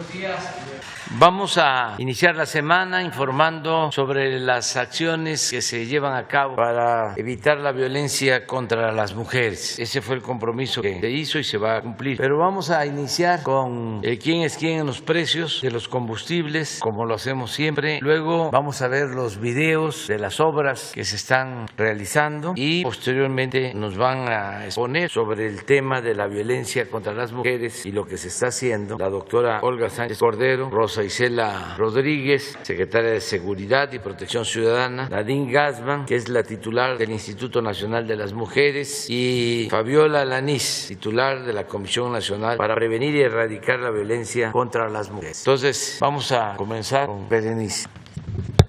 Buenos días. Vamos a iniciar la semana informando sobre las acciones que se llevan a cabo para evitar la violencia contra las mujeres. Ese fue el compromiso que se hizo y se va a cumplir. Pero vamos a iniciar con quién es quién en los precios de los combustibles, como lo hacemos siempre. Luego vamos a ver los videos de las obras que se están realizando y posteriormente nos van a exponer sobre el tema de la violencia contra las mujeres y lo que se está haciendo la doctora Olga Sánchez Cordero, Rosa Isela Rodríguez, secretaria de Seguridad y Protección Ciudadana, Nadine Gassman, que es la titular del Instituto Nacional de las Mujeres, y Fabiola Lanís, titular de la Comisión Nacional para Prevenir y Erradicar la Violencia contra las Mujeres. Entonces, vamos a comenzar con Berenice.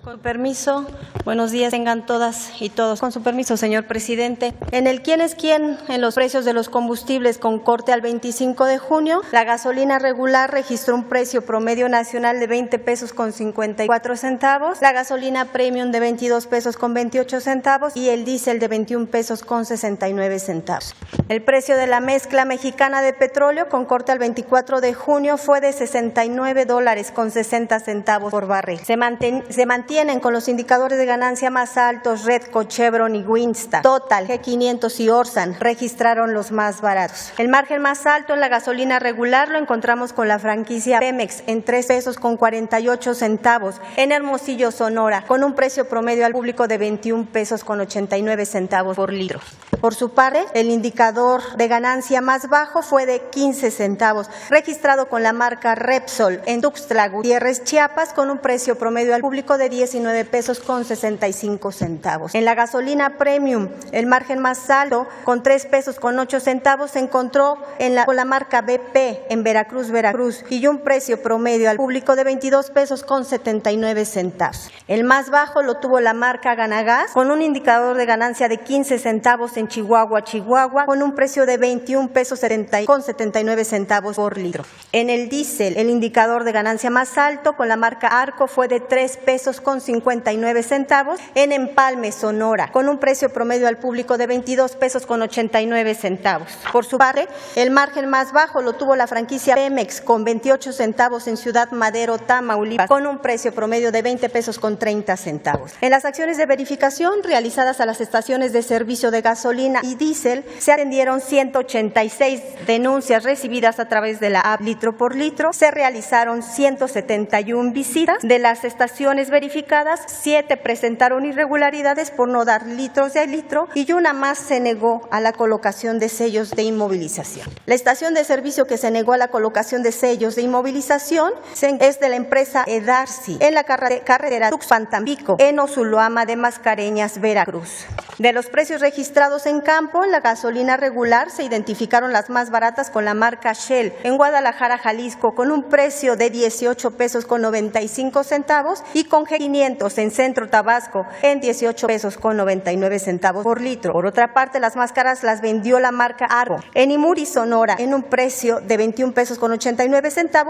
Con permiso, buenos días tengan todas y todos. Con su permiso, señor presidente. En el quién es quién en los precios de los combustibles con corte al 25 de junio, la gasolina regular registró un precio promedio nacional de 20 pesos con 54 centavos, la gasolina premium de 22 pesos con 28 centavos y el diésel de 21 pesos con 69 centavos. El precio de la mezcla mexicana de petróleo con corte al 24 de junio fue de $69 con 60 centavos por barril. Se mantienen con los indicadores de ganancia más altos Redco, Chevron y Winstar. Total, G500 y Orsan registraron los más baratos. El margen más alto en la gasolina regular lo encontramos con la franquicia Pemex en 3 pesos con 48 centavos en Hermosillo, Sonora, con un precio promedio al público de 21 pesos con 89 centavos por litro. Por su parte, el indicador de ganancia más bajo fue de 15 centavos, registrado con la marca Repsol en Tuxtla Gutiérrez, Chiapas, con un precio promedio al público de 19 pesos con 65 centavos. En la gasolina premium, el margen más alto, con 3 pesos con 8 centavos, se encontró con la marca BP en Veracruz, y un precio promedio al público de 22 pesos con 79 centavos. El más bajo lo tuvo la marca Ganagas, con un indicador de ganancia de 15 centavos en Chihuahua, con un precio de 21 pesos con 79 centavos por litro. En el diésel, el indicador de ganancia más alto con la marca Arco fue de 3 pesos con 59 centavos en Empalme, Sonora, con un precio promedio al público de 22 pesos con 89 centavos. Por su parte, el margen más bajo lo tuvo la franquicia Pemex con 28 centavos en Ciudad Madero, Tamaulipas, con un precio promedio de 20 pesos con 30 centavos. En las acciones de verificación realizadas a las estaciones de servicio de gasolina y diésel, se atendieron 186 denuncias recibidas a través de la app Litro por Litro, se realizaron 171 visitas. De las estaciones verificadas, 7 presentaron irregularidades por no dar litros de litro y una más se negó a la colocación de sellos de inmovilización. La estación de servicio que se negó a la colocación de sellos de inmovilización es de la empresa Edarcy en la carretera Tuxpan-Tampico, en Ozuloama de Mascareñas, Veracruz. De los precios registrados en campo, en la gasolina regular se identificaron las más baratas con la marca Shell en Guadalajara, Jalisco, con un precio de 18 pesos con 95 centavos y con G500 en Centro Tabasco en 18 pesos con 99 centavos por litro. Por otra parte, las más caras las vendió la marca Arco en Imuri, Sonora, en un precio de 21 pesos con 89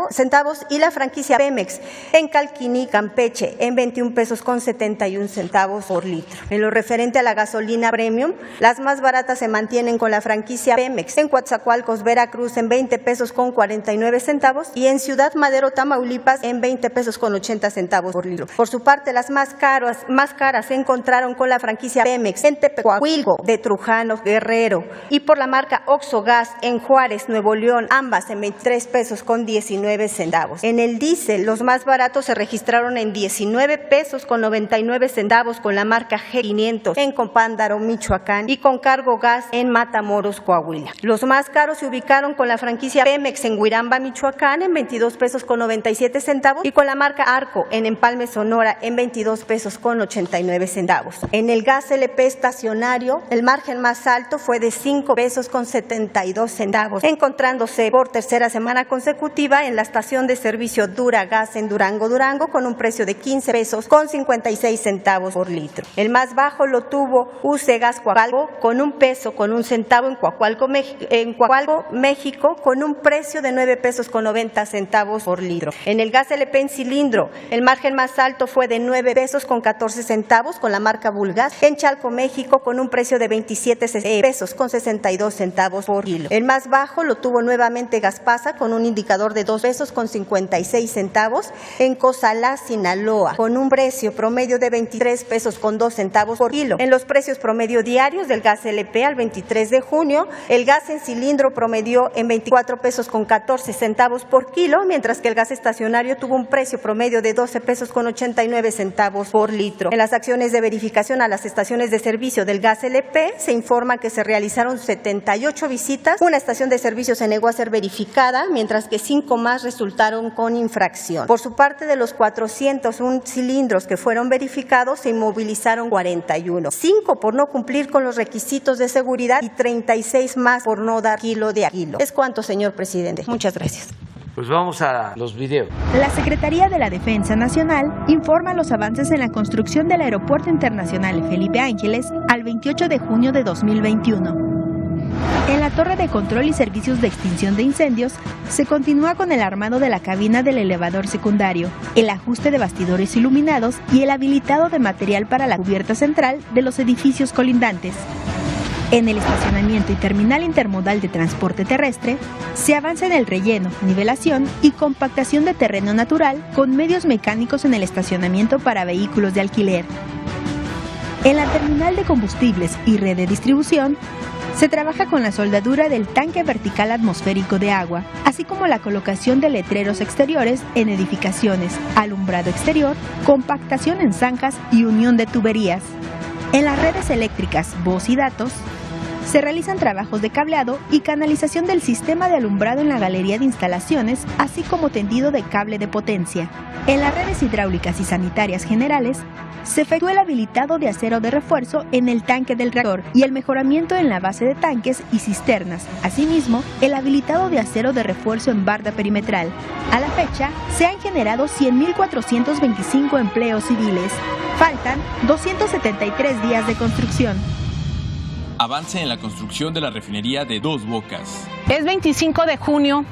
centavos y la franquicia Pemex en Calquiní, Campeche, en 21 pesos con 71 centavos por litro. En lo referente a la gasolina premium, las más baratas se mantienen con la franquicia Pemex en Coatzacoalcos, Veracruz, en 20 pesos con 49 centavos y en Ciudad Madero, Tamaulipas, en 20 pesos con 80 centavos por litro. Por su parte, las más caras se encontraron con la franquicia Pemex en Tepecuahuilco de Trujano, Guerrero, y por la marca Oxogas en Juárez, Nuevo León, ambas en 23 pesos con 19 centavos. En el diésel, los más baratos se registraron en 19 pesos con 99 centavos con la marca G500 en Compándaro, Michoacán, y con Cargo Gas en Matamoros, Coahuila. Los más caros se ubicaron con la franquicia Pemex en Huiramba, Michoacán, en 22 pesos con 97 centavos y con la marca Arco en Empalme, Sonora, en 22 pesos con 89 centavos. En el gas LP estacionario, el margen más alto fue de 5 pesos con 72 centavos, encontrándose por tercera semana consecutiva en la estación de servicio Duragas en Durango, con un precio de 15 pesos con 56 centavos por litro. El más bajo lo tuvo UC Gas Coacalco con 1 peso con 1 centavo en Coacalco, México, con un precio de 9 pesos con 90 centavos por litro. En el gas LP en cilindro, el margen más alto fue de 9 pesos con 14 centavos con la marca Bulgas en Chalco, México, con un precio de 27 pesos con 62 centavos por kilo. El más bajo lo tuvo nuevamente Gaspasa con un indicador de 2 pesos con 56 centavos en Cozalá, Sinaloa, con un precio promedio de 23 pesos con 2 centavos por kilo. En los precios promedio diarios del gas LP al 23 de junio, el gas en cilindro promedió en 24 pesos con 14 centavos por kilo, mientras que el gas estacionario tuvo un precio promedio de 12 pesos con 89 centavos por litro. En las acciones de verificación a las estaciones de servicio del gas LP se informa que se realizaron 78 visitas, una estación de servicio se negó a ser verificada, mientras que 5 más resultaron con infracción. Por su parte, de los 401 cilindros que fueron verificados, se inmovilizaron 41, 5 por no cumplir con los requisitos de seguridad y 36 más por no dar kilo de kilo. Es cuanto, señor presidente. Muchas gracias. Pues vamos a los videos. La Secretaría de la Defensa Nacional informa los avances en la construcción del Aeropuerto Internacional Felipe Ángeles al 28 de junio de 2021. En la torre de control y servicios de extinción de incendios, se continúa con el armado de la cabina del elevador secundario, el ajuste de bastidores iluminados y el habilitado de material para la cubierta central de los edificios colindantes. En el estacionamiento y terminal intermodal de transporte terrestre, se avanza en el relleno, nivelación y compactación de terreno natural con medios mecánicos en el estacionamiento para vehículos de alquiler. En la terminal de combustibles y red de distribución, se trabaja con la soldadura del tanque vertical atmosférico de agua, así como la colocación de letreros exteriores en edificaciones, alumbrado exterior, compactación en zanjas y unión de tuberías. En las redes eléctricas, voz y datos, se realizan trabajos de cableado y canalización del sistema de alumbrado en la galería de instalaciones, así como tendido de cable de potencia. En las redes hidráulicas y sanitarias generales, se efectúa el habilitado de acero de refuerzo en el tanque del reactor y el mejoramiento en la base de tanques y cisternas. Asimismo, el habilitado de acero de refuerzo en barda perimetral. A la fecha, se han generado 100.425 empleos civiles. Faltan 273 días de construcción. Avance en la construcción de la refinería de Dos Bocas. Es 25 de junio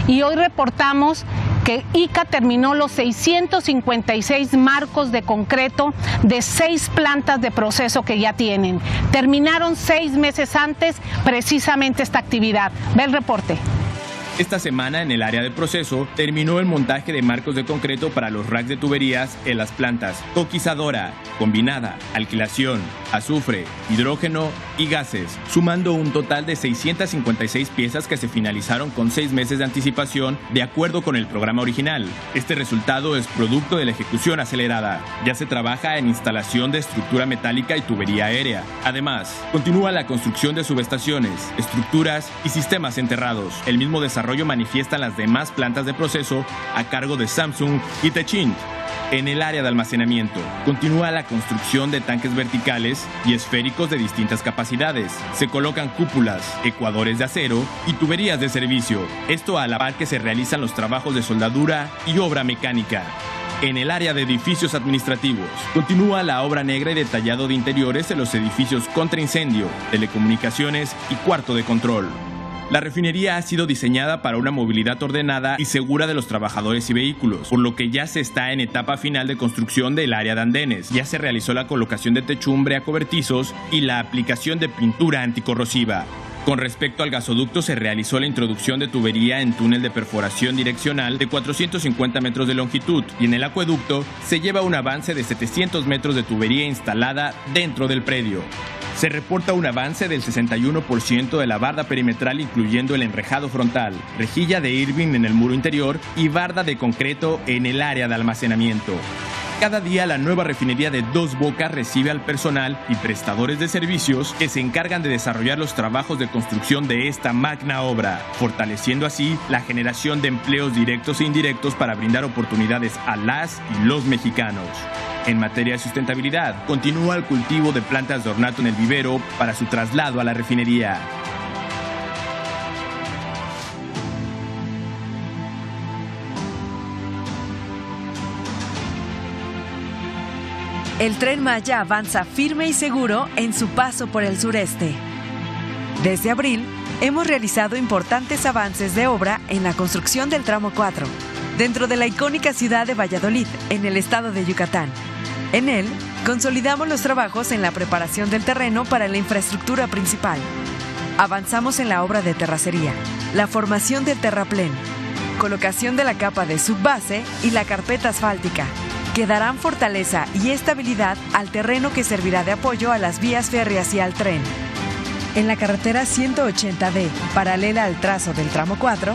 y hoy reportamos que ICA terminó los 656 marcos de concreto de 6 plantas de proceso que ya tienen. Terminaron 6 meses antes precisamente esta actividad. Ve el reporte. Esta semana, en el área de proceso, terminó el montaje de marcos de concreto para los racks de tuberías en las plantas coquizadora, combinada, alquilación, azufre, hidrógeno y gases, sumando un total de 656 piezas que se finalizaron con 6 meses de anticipación de acuerdo con el programa original. Este resultado es producto de la ejecución acelerada. Ya se trabaja en instalación de estructura metálica y tubería aérea. Además, continúa la construcción de subestaciones, estructuras y sistemas enterrados. El mismo desarrollo manifiestan las demás plantas de proceso a cargo de Samsung y Techint. En el área de almacenamiento, continúa la construcción de tanques verticales y esféricos de distintas capacidades. Se colocan cúpulas, ecuadores de acero y tuberías de servicio. Esto a la par que se realizan los trabajos de soldadura y obra mecánica. En el área de edificios administrativos, continúa la obra negra y detallado de interiores en los edificios contra incendio, telecomunicaciones y cuarto de control. La refinería ha sido diseñada para una movilidad ordenada y segura de los trabajadores y vehículos, por lo que ya se está en etapa final de construcción del área de andenes. Ya se realizó la colocación de techumbre a cobertizos y la aplicación de pintura anticorrosiva. Con respecto al gasoducto, se realizó la introducción de tubería en túnel de perforación direccional de 450 metros de longitud y en el acueducto se lleva un avance de 700 metros de tubería instalada dentro del predio. Se reporta un avance del 61% de la barda perimetral, incluyendo el enrejado frontal, rejilla de Irving en el muro interior y barda de concreto en el área de almacenamiento. Cada día la nueva refinería de Dos Bocas recibe al personal y prestadores de servicios que se encargan de desarrollar los trabajos de construcción de esta magna obra, fortaleciendo así la generación de empleos directos e indirectos para brindar oportunidades a las y los mexicanos. En materia de sustentabilidad, continúa el cultivo de plantas de ornato en el vivero para su traslado a la refinería. El Tren Maya avanza firme y seguro en su paso por el sureste. Desde abril, hemos realizado importantes avances de obra en la construcción del tramo 4, dentro de la icónica ciudad de Valladolid, en el estado de Yucatán. En él, consolidamos los trabajos en la preparación del terreno para la infraestructura principal. Avanzamos en la obra de terracería, la formación del terraplén, colocación de la capa de subbase y la carpeta asfáltica, que darán fortaleza y estabilidad al terreno que servirá de apoyo a las vías férreas y al tren. En la carretera 180D, paralela al trazo del tramo 4,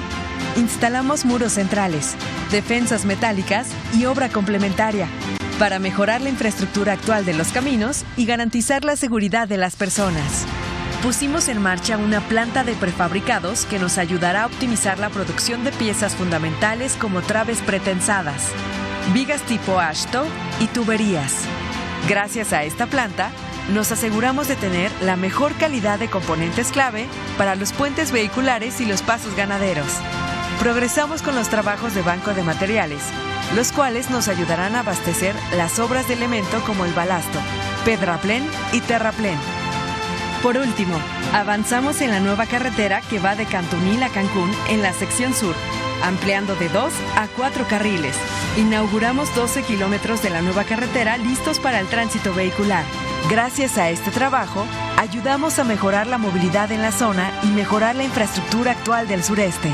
instalamos muros centrales, defensas metálicas y obra complementaria para mejorar la infraestructura actual de los caminos y garantizar la seguridad de las personas. Pusimos en marcha una planta de prefabricados que nos ayudará a optimizar la producción de piezas fundamentales como traves pretensadas, vigas tipo AASHTO y tuberías. Gracias a esta planta, nos aseguramos de tener la mejor calidad de componentes clave para los puentes vehiculares y los pasos ganaderos. Progresamos con los trabajos de banco de materiales, los cuales nos ayudarán a abastecer las obras de elemento como el balasto, pedraplén y terraplén. Por último, avanzamos en la nueva carretera que va de Cantunil a Cancún en la sección sur, ampliando de 2 a 4 carriles. Inauguramos 12 kilómetros de la nueva carretera listos para el tránsito vehicular. Gracias a este trabajo, ayudamos a mejorar la movilidad en la zona y mejorar la infraestructura actual del sureste.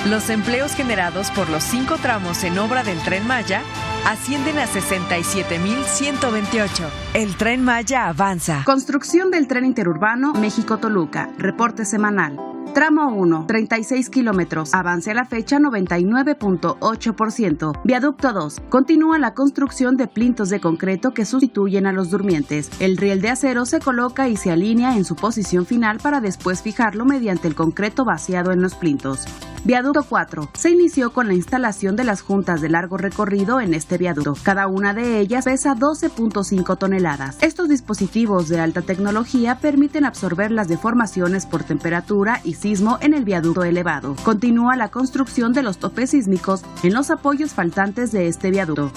Los empleos generados por los 5 tramos en obra del Tren Maya ascienden a 67,128. El Tren Maya avanza. Construcción del tren interurbano México-Toluca. Reporte semanal. Tramo 1, 36 kilómetros. Avance a la fecha 99.8%. Viaducto 2. Continúa la construcción de plintos de concreto que sustituyen a los durmientes. El riel de acero se coloca y se alinea en su posición final para después fijarlo mediante el concreto vaciado en los plintos. Viaducto 4. Se inició con la instalación de las juntas de largo recorrido en este viaducto. Cada una de ellas pesa 12.5 toneladas. Estos dispositivos de alta tecnología permiten absorber las deformaciones por temperatura y sismo en el viaducto elevado. Continúa la construcción de los topes sísmicos en los apoyos faltantes de este viaducto.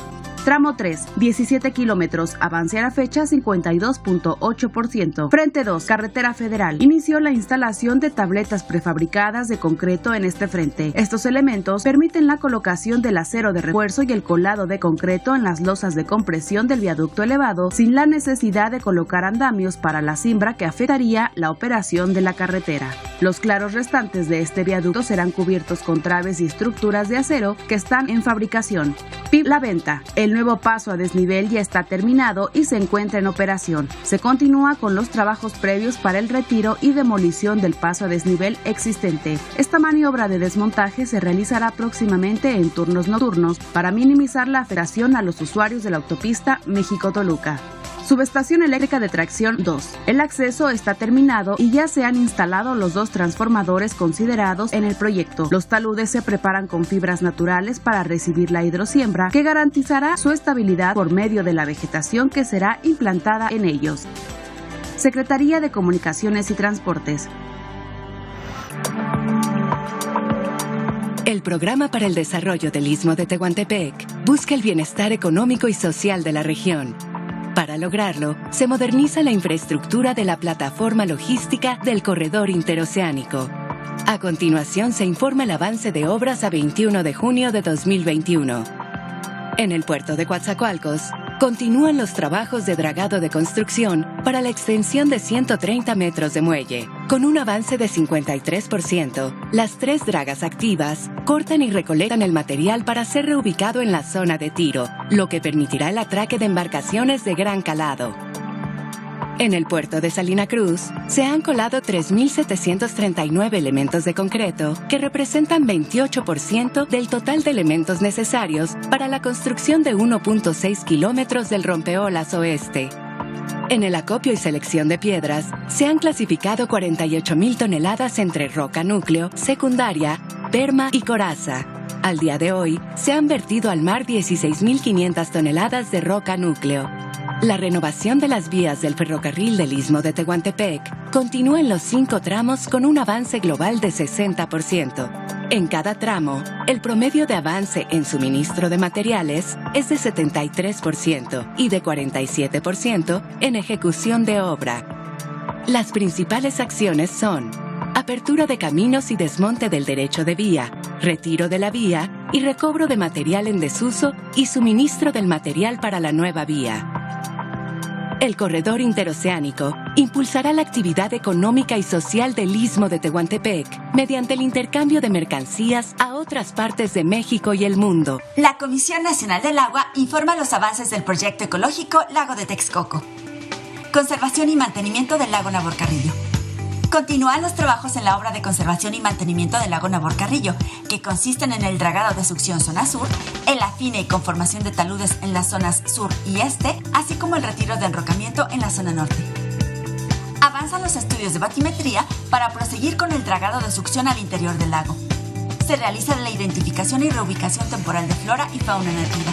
Tramo 3, 17 kilómetros, avance a la fecha 52.8%. Frente 2, Carretera Federal. Inició la instalación de tabletas prefabricadas de concreto en este frente. Estos elementos permiten la colocación del acero de refuerzo y el colado de concreto en las losas de compresión del viaducto elevado, sin la necesidad de colocar andamios para la cimbra que afectaría la operación de la carretera. Los claros restantes de este viaducto serán cubiertos con traves y estructuras de acero que están en fabricación. PIB La Venta. El nuevo paso a desnivel ya está terminado y se encuentra en operación. Se continúa con los trabajos previos para el retiro y demolición del paso a desnivel existente. Esta maniobra de desmontaje se realizará próximamente en turnos nocturnos para minimizar la afectación a los usuarios de la autopista México-Toluca. Subestación eléctrica de tracción 2. El acceso está terminado y ya se han instalado los 2 transformadores considerados en el proyecto. Los taludes se preparan con fibras naturales para recibir la hidrosiembra, que garantizará su estabilidad por medio de la vegetación que será implantada en ellos. Secretaría de Comunicaciones y Transportes. El Programa para el Desarrollo del Istmo de Tehuantepec busca el bienestar económico y social de la región. Para lograrlo, se moderniza la infraestructura de la plataforma logística del corredor interoceánico. A continuación se informa el avance de obras a 21 de junio de 2021. En el puerto de Coatzacoalcos, continúan los trabajos de dragado de construcción para la extensión de 130 metros de muelle. Con un avance de 53%, las 3 dragas activas cortan y recolectan el material para ser reubicado en la zona de tiro, lo que permitirá el atraque de embarcaciones de gran calado. En el puerto de Salina Cruz, se han colado 3.739 elementos de concreto, que representan 28% del total de elementos necesarios para la construcción de 1.6 kilómetros del rompeolas oeste. En el acopio y selección de piedras, se han clasificado 48.000 toneladas entre roca núcleo, secundaria, perma y coraza. Al día de hoy, se han vertido al mar 16.500 toneladas de roca núcleo. La renovación de las vías del ferrocarril del Istmo de Tehuantepec continúa en los 5 tramos con un avance global de 60%. En cada tramo, el promedio de avance en suministro de materiales es de 73% y de 47% en ejecución de obra. Las principales acciones son apertura de caminos y desmonte del derecho de vía, retiro de la vía y recobro de material en desuso y suministro del material para la nueva vía. El corredor interoceánico impulsará la actividad económica y social del Istmo de Tehuantepec mediante el intercambio de mercancías a otras partes de México y el mundo. La Comisión Nacional del Agua informa los avances del proyecto ecológico Lago de Texcoco. Conservación y mantenimiento del lago Navorcarrillo. Continúan los trabajos en la obra de conservación y mantenimiento del lago Navorcarrillo, que consisten en el dragado de succión zona sur, el afine y conformación de taludes en las zonas sur y este, así como el retiro de enrocamiento en la zona norte. Avanzan los estudios de batimetría para proseguir con el dragado de succión al interior del lago. Se realiza la identificación y reubicación temporal de flora y fauna nativa.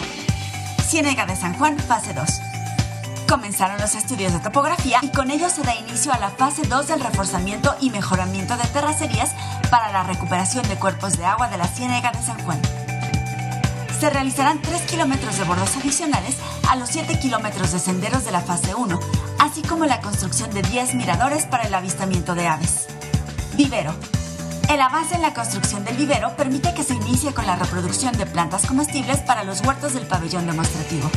Ciénega de San Juan, fase 2. Comenzaron los estudios de topografía y con ello se da inicio a la fase 2 del reforzamiento y mejoramiento de terracerías para la recuperación de cuerpos de agua de la Ciénega de San Juan. Se realizarán 3 kilómetros de bordos adicionales a los 7 kilómetros de senderos de la fase 1, así como la construcción de 10 miradores para el avistamiento de aves. Vivero. El avance en la construcción del vivero permite que se inicie con la reproducción de plantas comestibles para los huertos del pabellón demostrativo.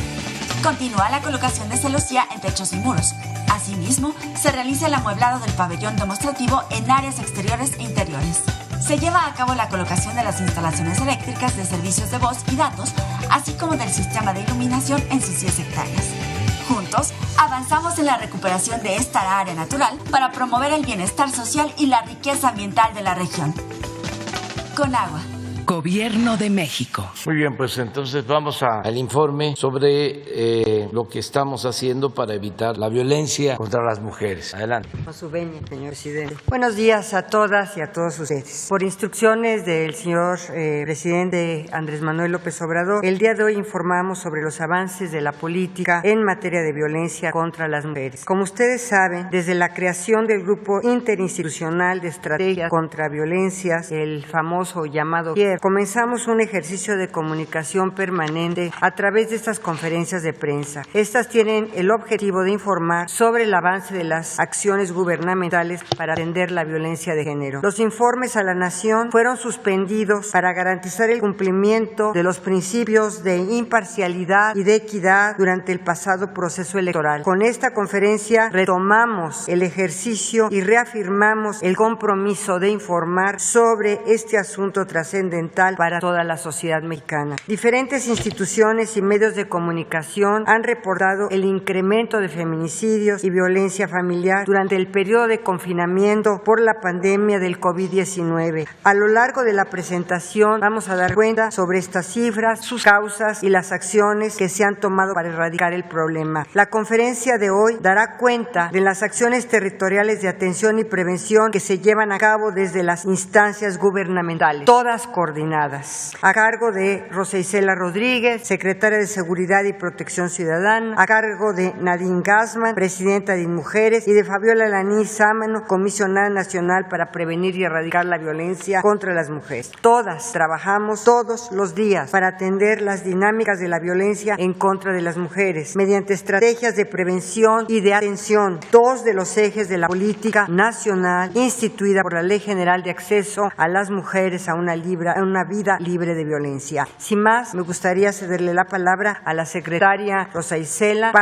Continúa la colocación de celosía en techos y muros. Asimismo, se realiza el amueblado del pabellón demostrativo en áreas exteriores e interiores. Se lleva a cabo la colocación de las instalaciones eléctricas de servicios de voz y datos, así como del sistema de iluminación en sus 10 hectáreas. Juntos, avanzamos en la recuperación de esta área natural para promover el bienestar social y la riqueza ambiental de la región. Con agua. Gobierno de México. Muy bien, pues entonces vamos al informe sobre lo que estamos haciendo para evitar la violencia contra las mujeres. Adelante. Con su venia, señor presidente. Buenos días a todas y a todos ustedes. Por instrucciones del señor presidente Andrés Manuel López Obrador, el día de hoy informamos sobre los avances de la política en materia de violencia contra las mujeres. Como ustedes saben, desde la creación del Grupo Interinstitucional de Estrategia contra Violencias, el famoso llamado GIEV, comenzamos un ejercicio de comunicación permanente a través de estas conferencias de prensa. Estas tienen el objetivo de informar sobre el avance de las acciones gubernamentales para atender la violencia de género. Los informes a la nación fueron suspendidos para garantizar el cumplimiento de los principios de imparcialidad y de equidad durante el pasado proceso electoral. Con esta conferencia retomamos el ejercicio y reafirmamos el compromiso de informar sobre este asunto trascendental para toda la sociedad mexicana. Diferentes instituciones y medios de comunicación han reportado el incremento de feminicidios y violencia familiar durante el periodo de confinamiento por la pandemia del COVID-19. A lo largo de la presentación vamos a dar cuenta sobre estas cifras, sus causas y las acciones que se han tomado para erradicar el problema. La conferencia de hoy dará cuenta de las acciones territoriales de atención y prevención que se llevan a cabo desde las instancias gubernamentales, todas coordinadas, a cargo de Rosa Isela Rodríguez, secretaria de Seguridad y Protección Ciudadana, a cargo de Nadine Gassman, presidenta de InMujeres, y de Fabiola Laní Sámano, comisionada nacional para prevenir y erradicar la violencia contra las mujeres. Todas trabajamos todos los días para atender las dinámicas de la violencia en contra de las mujeres, mediante estrategias de prevención y de atención, dos de los ejes de la política nacional instituida por la Ley General de Acceso a las Mujeres a una vida libre de violencia. Sin más, me gustaría cederle la palabra a la secretaria Rosa Isela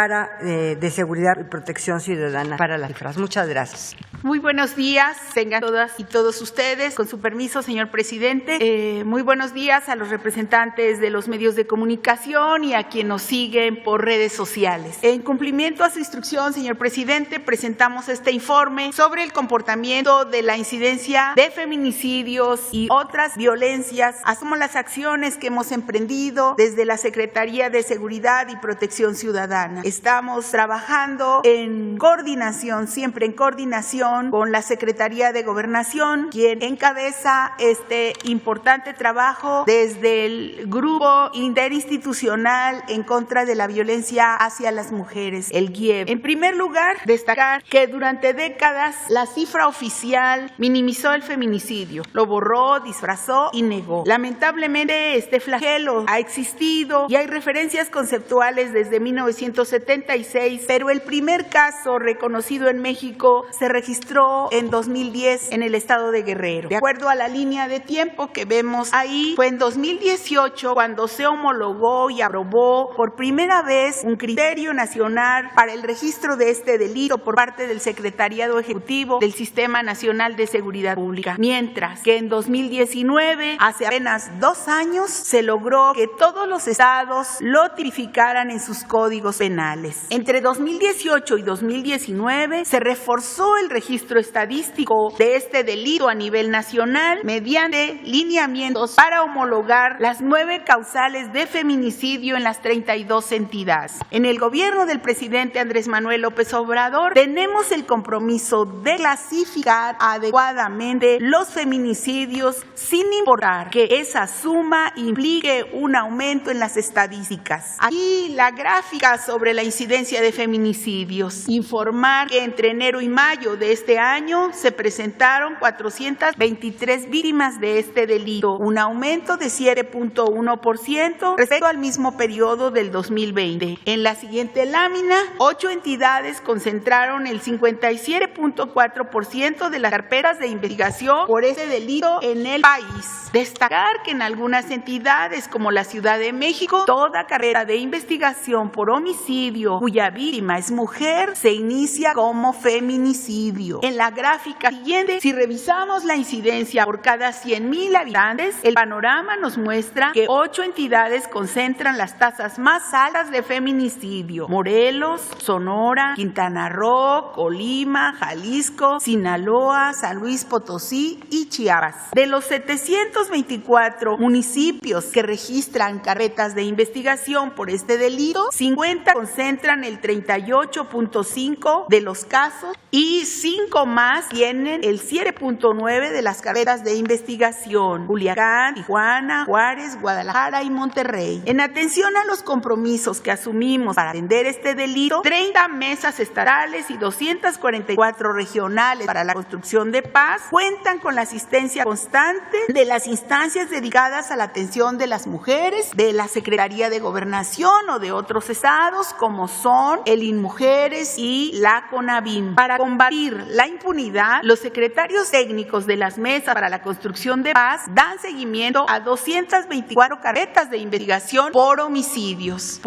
de Seguridad y Protección Ciudadana para las cifras. Muchas gracias. Muy buenos días, tengan todas y todos ustedes. Con su permiso, señor presidente, muy buenos días a los representantes de los medios de comunicación y a quienes nos siguen por redes sociales. En cumplimiento a su instrucción, señor presidente, presentamos este informe sobre el comportamiento de la incidencia de feminicidios y otras violencias días, así como las acciones que hemos emprendido desde la Secretaría de Seguridad y Protección Ciudadana. Estamos trabajando en coordinación, siempre en coordinación con la Secretaría de Gobernación, quien encabeza este importante trabajo desde el Grupo Interinstitucional en contra de la violencia hacia las mujeres, el GIEB. En primer lugar, destacar que durante décadas la cifra oficial minimizó el feminicidio, lo borró, disfrazó y negó. Lamentablemente este flagelo ha existido y hay referencias conceptuales desde 1976, pero el primer caso reconocido en México se registró en 2010 en el estado de Guerrero. De acuerdo a la línea de tiempo que vemos ahí, fue en 2018 cuando se homologó y aprobó por primera vez un criterio nacional para el registro de este delito por parte del Secretariado Ejecutivo del Sistema Nacional de Seguridad Pública. Mientras que en 2019, hace apenas 2 años, se logró que todos los estados lo tipificaran en sus códigos penales. Entre 2018 y 2019 se reforzó el registro estadístico de este delito a nivel nacional mediante lineamientos para homologar las 9 causales de feminicidio en las 32 entidades. En el gobierno del presidente Andrés Manuel López Obrador tenemos el compromiso de clasificar adecuadamente los feminicidios sin importar que esa suma implique un aumento en las estadísticas. Aquí la gráfica sobre la incidencia de feminicidios. Informar que entre enero y mayo de este año se presentaron 423 víctimas de este delito, un aumento de 7.1% respecto al mismo periodo del 2020. En la siguiente lámina, 8 entidades concentraron el 57.4% de las carpetas de investigación por este delito en el país. Destacar que en algunas entidades como la Ciudad de México, toda carpeta de investigación por homicidio cuya víctima es mujer se inicia como feminicidio. En la gráfica siguiente, si revisamos la incidencia por cada 100,000 habitantes, el panorama nos muestra que 8 entidades concentran las tasas más altas de feminicidio: Morelos, Sonora, Quintana Roo, Colima, Jalisco, Sinaloa, San Luis Potosí y Chiapas. De los 724 municipios que registran carpetas de investigación por este delito, 50 concentran el 38.5% de los casos y 5 más tienen el 7.9% de las carpetas de investigación: Culiacán, Tijuana, Juárez, Guadalajara y Monterrey. En atención a los compromisos que asumimos para atender este delito, 30 mesas estatales y 244 regionales para la construcción de paz cuentan con la asistencia constante de las instancias dedicadas a la atención de las mujeres, de la Secretaría de Gobernación o de otros estados como son el INMujeres y la CONAVIM. Para combatir la impunidad, los secretarios técnicos de las mesas para la construcción de paz dan seguimiento a 224 carpetas de investigación por homicidios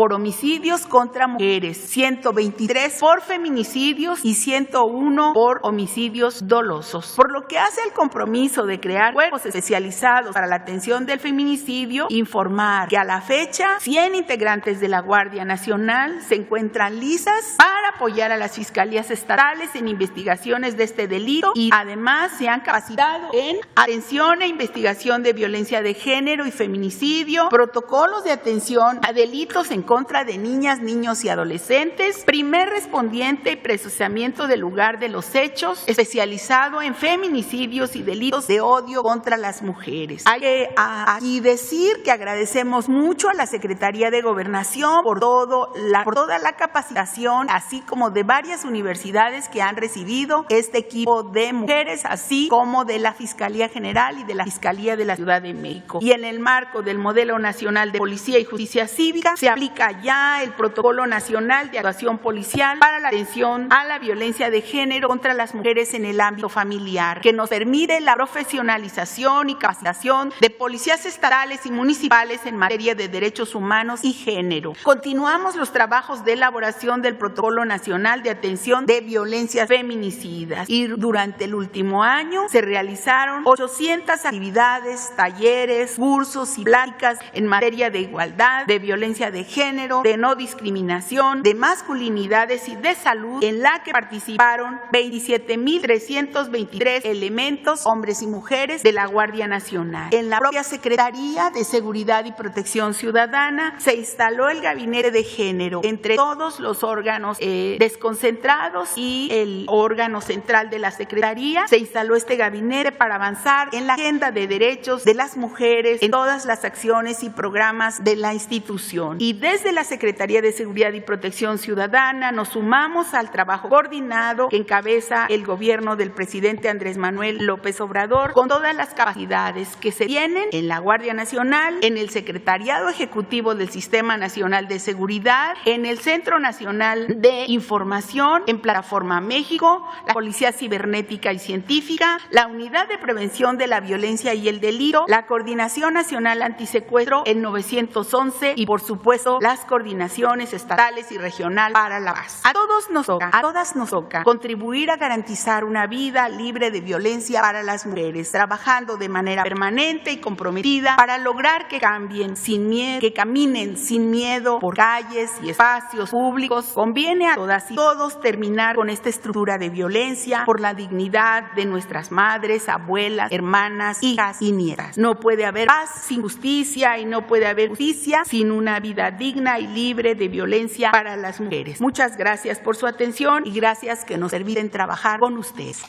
contra mujeres, 123 por feminicidios y 101 por homicidios dolosos. Por lo que hace al compromiso de crear cuerpos especializados para la atención del feminicidio, informar que a la fecha 100 integrantes de la Guardia Nacional se encuentran listas para apoyar a las fiscalías estatales en investigaciones de este delito y además se han capacitado en atención e investigación de violencia de género y feminicidio, protocolos de atención a delitos en contra de niñas, niños y adolescentes, primer respondiente y procesamiento del lugar de los hechos, especializado en feminicidios y delitos de odio contra las mujeres. Hay que aquí decir que agradecemos mucho a la Secretaría de Gobernación por toda la capacitación, así como de varias universidades que han recibido este equipo de mujeres, así como de la Fiscalía General y de la Fiscalía de la Ciudad de México. Y en el marco del Modelo Nacional de Policía y Justicia Cívica, se aplica ya el Protocolo Nacional de Actuación Policial para la atención a la violencia de género contra las mujeres en el ámbito familiar, que nos permite la profesionalización y capacitación de policías estatales y municipales en materia de derechos humanos y género. Continuamos los trabajos de elaboración del Protocolo Nacional de Atención de Violencias Feminicidas y durante el último año se realizaron 800 actividades, talleres, cursos y pláticas en materia de igualdad, de violencia de género, de no discriminación, de masculinidades y de salud, en la que participaron 27,323 elementos, hombres y mujeres, de la Guardia Nacional. Nacional. En la propia Secretaría de Seguridad y Protección Ciudadana se instaló el Gabinete de Género entre todos los órganos desconcentrados y el órgano central de la Secretaría. Se instaló este gabinete para avanzar en la agenda de derechos de las mujeres en todas las acciones y programas de la institución. Y desde la Secretaría de Seguridad y Protección Ciudadana nos sumamos al trabajo coordinado que encabeza el gobierno del presidente Andrés Manuel López Obrador, con todas las capacidades que se tienen en la Guardia Nacional, en el Secretariado Ejecutivo del Sistema Nacional de Seguridad, en el Centro Nacional de Información, en Plataforma México, la Policía Cibernética y Científica, la Unidad de Prevención de la Violencia y el Delito, la Coordinación Nacional Antisecuestro, el 911 y, por supuesto, las coordinaciones estatales y regional para la paz. A todas nos toca contribuir a garantizar una vida libre de violencia para las mujeres, trabajando de manera permanente y comprometida para lograr que cambien sin miedo, que caminen sin miedo por calles y espacios públicos. Conviene a todas y todos terminar con esta estructura de violencia por la dignidad de nuestras madres, abuelas, hermanas, hijas y nietas. No puede haber paz sin justicia y no puede haber justicia sin una vida digna y libre de violencia para las mujeres. Muchas gracias por su atención y gracias que nos permiten trabajar con ustedes.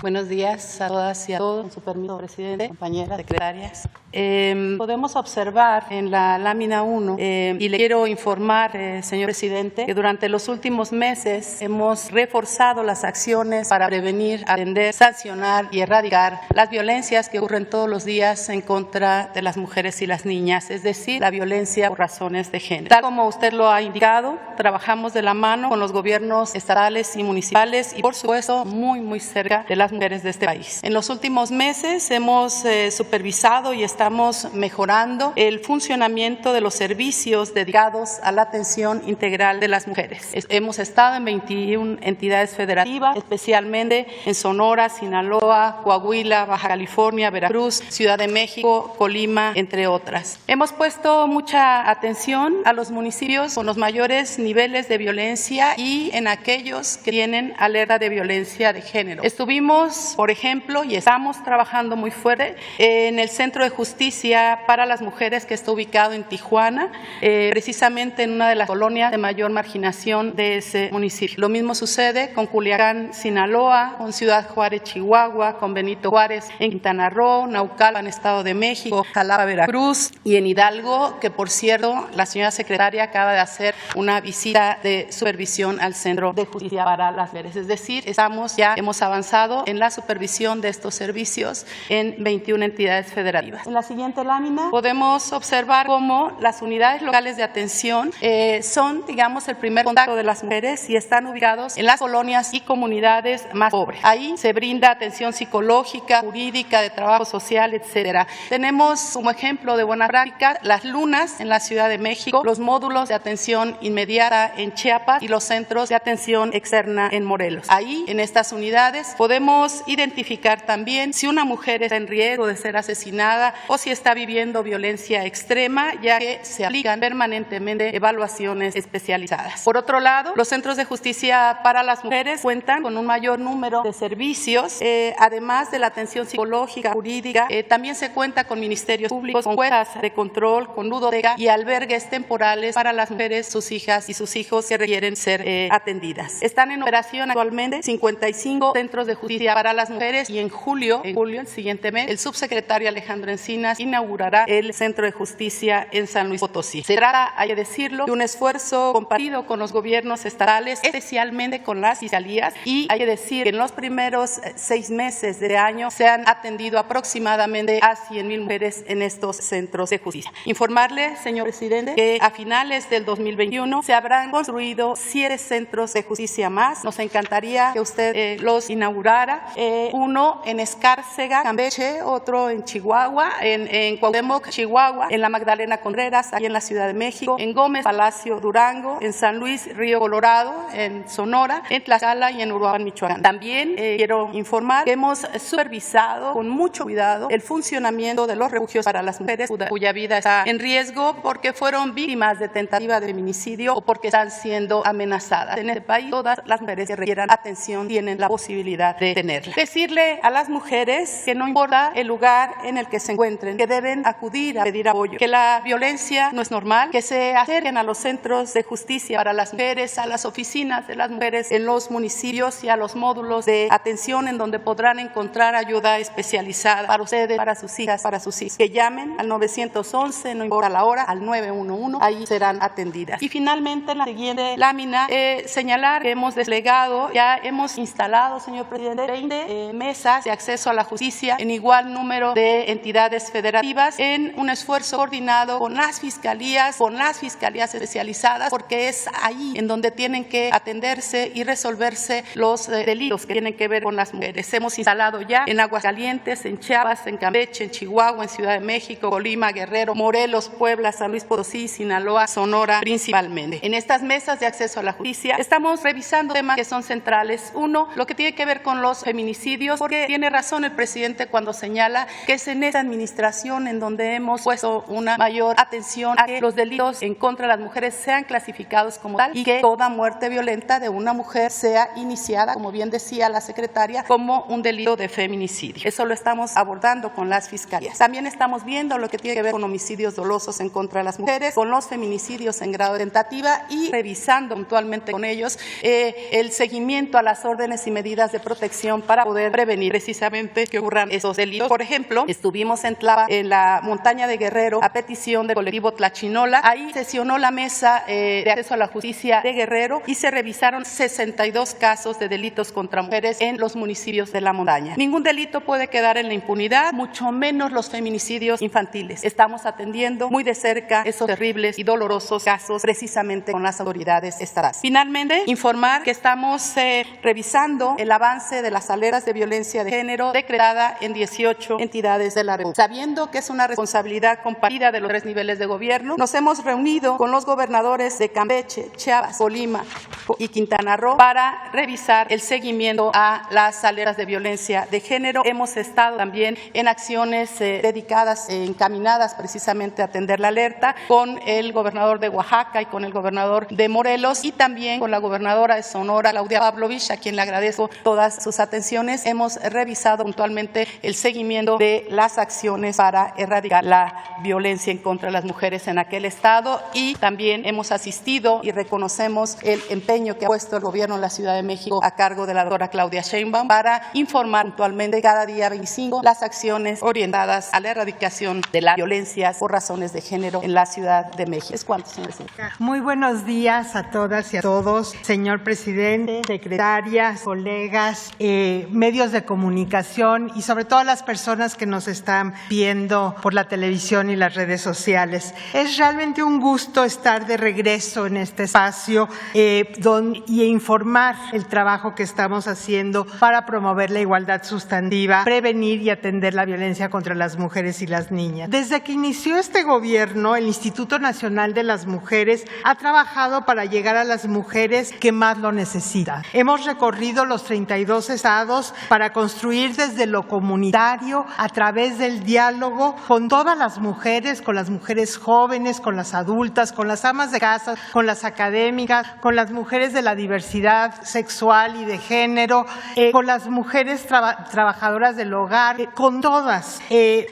Buenos días a todas y a todos. Con su permiso, presidente, compañeras, secretarias. Podemos observar en la lámina 1, y le quiero informar, señor presidente, que durante los últimos meses hemos reforzado las acciones para prevenir, atender, sancionar y erradicar las violencias que ocurren todos los días en contra de las mujeres y las niñas, es decir, la violencia por razones de género. Tal como usted lo ha indicado, trabajamos de la mano con los gobiernos estatales y municipales y, por supuesto, muy cerca de las mujeres de este país. En los últimos meses hemos supervisado y estamos mejorando el funcionamiento de los servicios dedicados a la atención integral de las mujeres. Hemos estado en 21 entidades federativas, especialmente en Sonora, Sinaloa, Coahuila, Baja California, Veracruz, Ciudad de México, Colima, entre otras. Hemos puesto mucha atención a los municipios con los mayores niveles de violencia y en aquellos que tienen alerta de violencia de género. Estuvimos, por ejemplo, y estamos trabajando muy fuerte en el Centro de Justicia para las Mujeres que está ubicado en Tijuana, precisamente en una de las colonias de mayor marginación de ese municipio. Lo mismo sucede con Culiacán, Sinaloa, con Ciudad Juárez, Chihuahua, con Benito Juárez en Quintana Roo, Naucalpan, Estado de México, Jalapa, Veracruz y en Hidalgo, que por cierto la señora secretaria acaba de hacer una visita de supervisión al Centro de Justicia para las Mujeres. Es decir, hemos avanzado en la supervisión de estos servicios en 21 entidades federativas. En la siguiente lámina podemos observar cómo las unidades locales de atención son, digamos, el primer contacto de las mujeres y están ubicados en las colonias y comunidades más pobres. Ahí se brinda atención psicológica, jurídica, de trabajo social, etcétera. Tenemos como ejemplo de buena práctica las lunas en la Ciudad de México, los módulos de atención inmediata en Chiapas y los centros de atención externa en Morelos. Ahí, en estas unidades, podemos identificar también si una mujer está en riesgo de ser asesinada o si está viviendo violencia extrema, ya que se aplican permanentemente evaluaciones especializadas. Por otro lado, los centros de justicia para las mujeres cuentan con un mayor número de servicios, además de la atención psicológica, jurídica, también se cuenta con ministerios públicos, con juezas de control, con ludoteca y albergues temporales para las mujeres, sus hijas y sus hijos que requieren ser atendidas. Están en operación actualmente 55 centros de justicia para las mujeres y en julio, el siguiente mes, el subsecretario Alejandro Encinas inaugurará el Centro de Justicia en San Luis Potosí. Se trata, hay que decirlo, de un esfuerzo compartido con los gobiernos estatales, especialmente con las fiscalías, y hay que decir que en los primeros 6 meses de año se han atendido aproximadamente a 100,000 mujeres en estos centros de justicia. Informarle, señor presidente, que a finales del 2021 se habrán construido 7 centros de justicia más. Nos encantaría que usted los inaugurara. Uno en Escárcega, Campeche, otro en Chihuahua, en Cuauhtémoc, Chihuahua, en la Magdalena Contreras, aquí en la Ciudad de México, en Gómez Palacio, Durango, en San Luis Río Colorado, en Sonora, en Tlaxcala y en Uruapan, Michoacán. También quiero informar que hemos supervisado con mucho cuidado el funcionamiento de los refugios para las mujeres cuya vida está en riesgo porque fueron víctimas de tentativa de feminicidio o porque están siendo amenazadas. En este país, todas las mujeres que requieran atención tienen la posibilidad de tenerla. Decirle a las mujeres que no importa el lugar lugar en el que se encuentren, que deben acudir a pedir apoyo, que la violencia no es normal, que se acerquen a los centros de justicia para las mujeres, a las oficinas de las mujeres en los municipios y a los módulos de atención en donde podrán encontrar ayuda especializada para ustedes, para sus hijas, para sus hijos. Que llamen al 911, no importa la hora, al 911, ahí serán atendidas. Y finalmente, en la siguiente lámina, señalar que hemos desplegado, ya hemos instalado, señor presidente, 20 mesas de acceso a la justicia en igual número de entidades federativas en un esfuerzo coordinado con las fiscalías especializadas, porque es ahí en donde tienen que atenderse y resolverse los delitos que tienen que ver con las mujeres. Hemos instalado ya en Aguascalientes, en Chiapas, en Campeche, en Chihuahua, en Ciudad de México, Colima, Guerrero, Morelos, Puebla, San Luis Potosí, Sinaloa, Sonora principalmente. En estas mesas de acceso a la justicia estamos revisando temas que son centrales. Uno, lo que tiene que ver con los feminicidios, porque tiene razón el presidente cuando señala que es en esta administración en donde hemos puesto una mayor atención a que los delitos en contra de las mujeres sean clasificados como tal y que toda muerte violenta de una mujer sea iniciada, como bien decía la secretaria, como un delito de feminicidio. Eso lo estamos abordando con las fiscalías. También estamos viendo lo que tiene que ver con homicidios dolosos en contra de las mujeres, con los feminicidios en grado de tentativa y revisando puntualmente con ellos el seguimiento a las órdenes y medidas de protección para poder prevenir precisamente que ocurran esos delitos. Por ejemplo, estuvimos en Tlapa, en la montaña de Guerrero, a petición del colectivo Tlachinola. Ahí sesionó la mesa de acceso a la justicia de Guerrero y se revisaron 62 casos de delitos contra mujeres en los municipios de la montaña. Ningún delito puede quedar en la impunidad, mucho menos los feminicidios infantiles. Estamos atendiendo muy de cerca esos terribles y dolorosos casos precisamente con las autoridades estatales. Finalmente, informar que estamos revisando el avance de las alertas de violencia de género decretada en 18 entidades de la República. Sabiendo que es una responsabilidad compartida de los 3 niveles de gobierno, nos hemos reunido con los gobernadores de Campeche, Chiapas, Colima y Quintana Roo para revisar el seguimiento a las alertas de violencia de género. Hemos estado también en acciones dedicadas, encaminadas precisamente a atender la alerta con el gobernador de Oaxaca y con el gobernador de Morelos y también con la gobernadora de Sonora, Claudia Pavlovich, a quien le agradezco todas sus atenciones. Hemos revisado puntualmente el seguimiento de las acciones para erradicar la violencia en contra de las mujeres en aquel estado y también hemos asistido y reconocemos el empeño que ha puesto el gobierno de la Ciudad de México a cargo de la doctora Claudia Sheinbaum para informar puntualmente cada día 25 las acciones orientadas a la erradicación de la violencia por razones de género en la Ciudad de México. ¿Es cuánto, señor presidente? Muy buenos días a todas y a todos, señor presidente, secretarias, colegas, medios de comunicación y sobre todo las personas que nos están viendo por la televisión y las redes sociales. Es realmente un gusto estar de regreso en este espacio y informar el trabajo que estamos haciendo para promover la igualdad sustantiva, prevenir y atender la violencia contra las mujeres y las niñas. Desde que inició este gobierno, el Instituto Nacional de las Mujeres ha trabajado para llegar a las mujeres que más lo necesitan. Hemos recorrido los 32 estados para construir desde lo comunitario, a través del diálogo con todas las mujeres, con las mujeres jóvenes, con las adultas, con las amas de casa, con las académicas, con las mujeres de la diversidad sexual y de género, con las mujeres trabajadoras del hogar, con todas,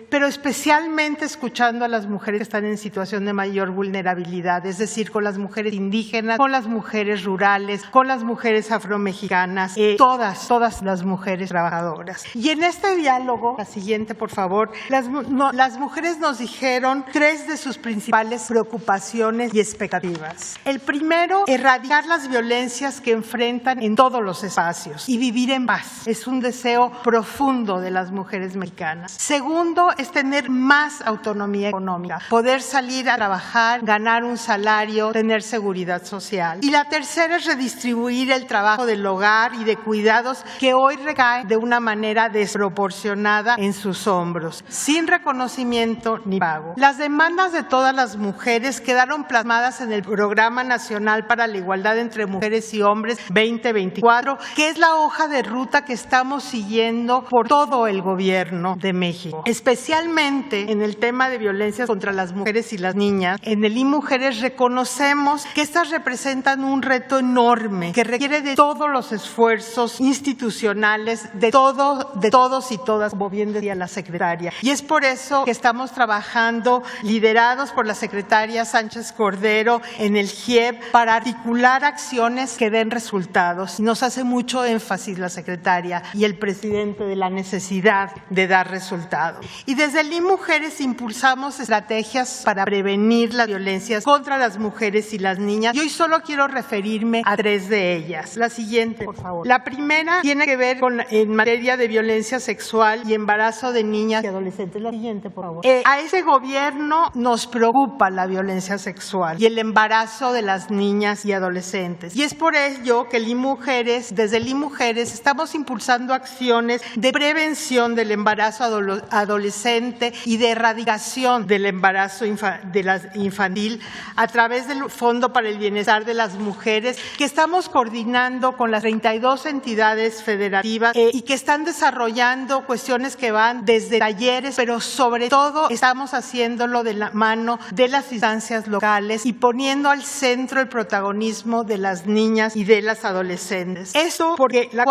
pero especialmente escuchando a las mujeres que están en situación de mayor vulnerabilidad, es decir, con las mujeres indígenas, con las mujeres rurales, con las mujeres afromexicanas, todas las mujeres trabajadoras. Y en este diálogo, la siguiente por favor, las mujeres nos dijeron 3 de sus principales preocupaciones y expectativas. El primero, erradicar las violencias que enfrentan en todos los espacios y vivir en paz. Es un deseo profundo de las mujeres mexicanas. Segundo, es tener más autonomía económica, poder salir a trabajar, ganar un salario, tener seguridad social. Y la tercera es redistribuir el trabajo del hogar y de cuidados que hoy recae de una manera desproporcionada en sus hombros, sin reconocimiento ni pago. Las demandas de todas las mujeres quedaron plasmadas en el Programa Nacional para la Igualdad entre entre mujeres y hombres 2024, que es la hoja de ruta que estamos siguiendo por todo el gobierno de México. Especialmente en el tema de violencia contra las mujeres y las niñas, en el IMujeres reconocemos que estas representan un reto enorme que requiere de todos los esfuerzos institucionales de todos y todas, como bien decía la secretaria. Y es por eso que estamos trabajando, liderados por la secretaria Sánchez Cordero en el GIEP, para articular acciones que den resultados. Nos hace mucho énfasis la secretaria y el presidente de la necesidad de dar resultados. Y desde el IMujeres impulsamos estrategias para prevenir las violencias contra las mujeres y las niñas. Y hoy solo quiero referirme a 3 de ellas. La siguiente, por favor. La primera tiene que ver en materia de violencia sexual y embarazo de niñas y adolescentes. La siguiente, por favor. A ese gobierno nos preocupa la violencia sexual y el embarazo de las niñas y adolescentes. Y es por ello que desde el IMujeres estamos impulsando acciones de prevención del embarazo adolescente y de erradicación del embarazo infantil a través del Fondo para el Bienestar de las Mujeres, que estamos coordinando con las 32 entidades federativas y que están desarrollando cuestiones que van desde talleres, pero sobre todo estamos haciéndolo de la mano de las instancias locales y poniendo al centro el protagonismo de las niñas y de las adolescentes. Esto porque la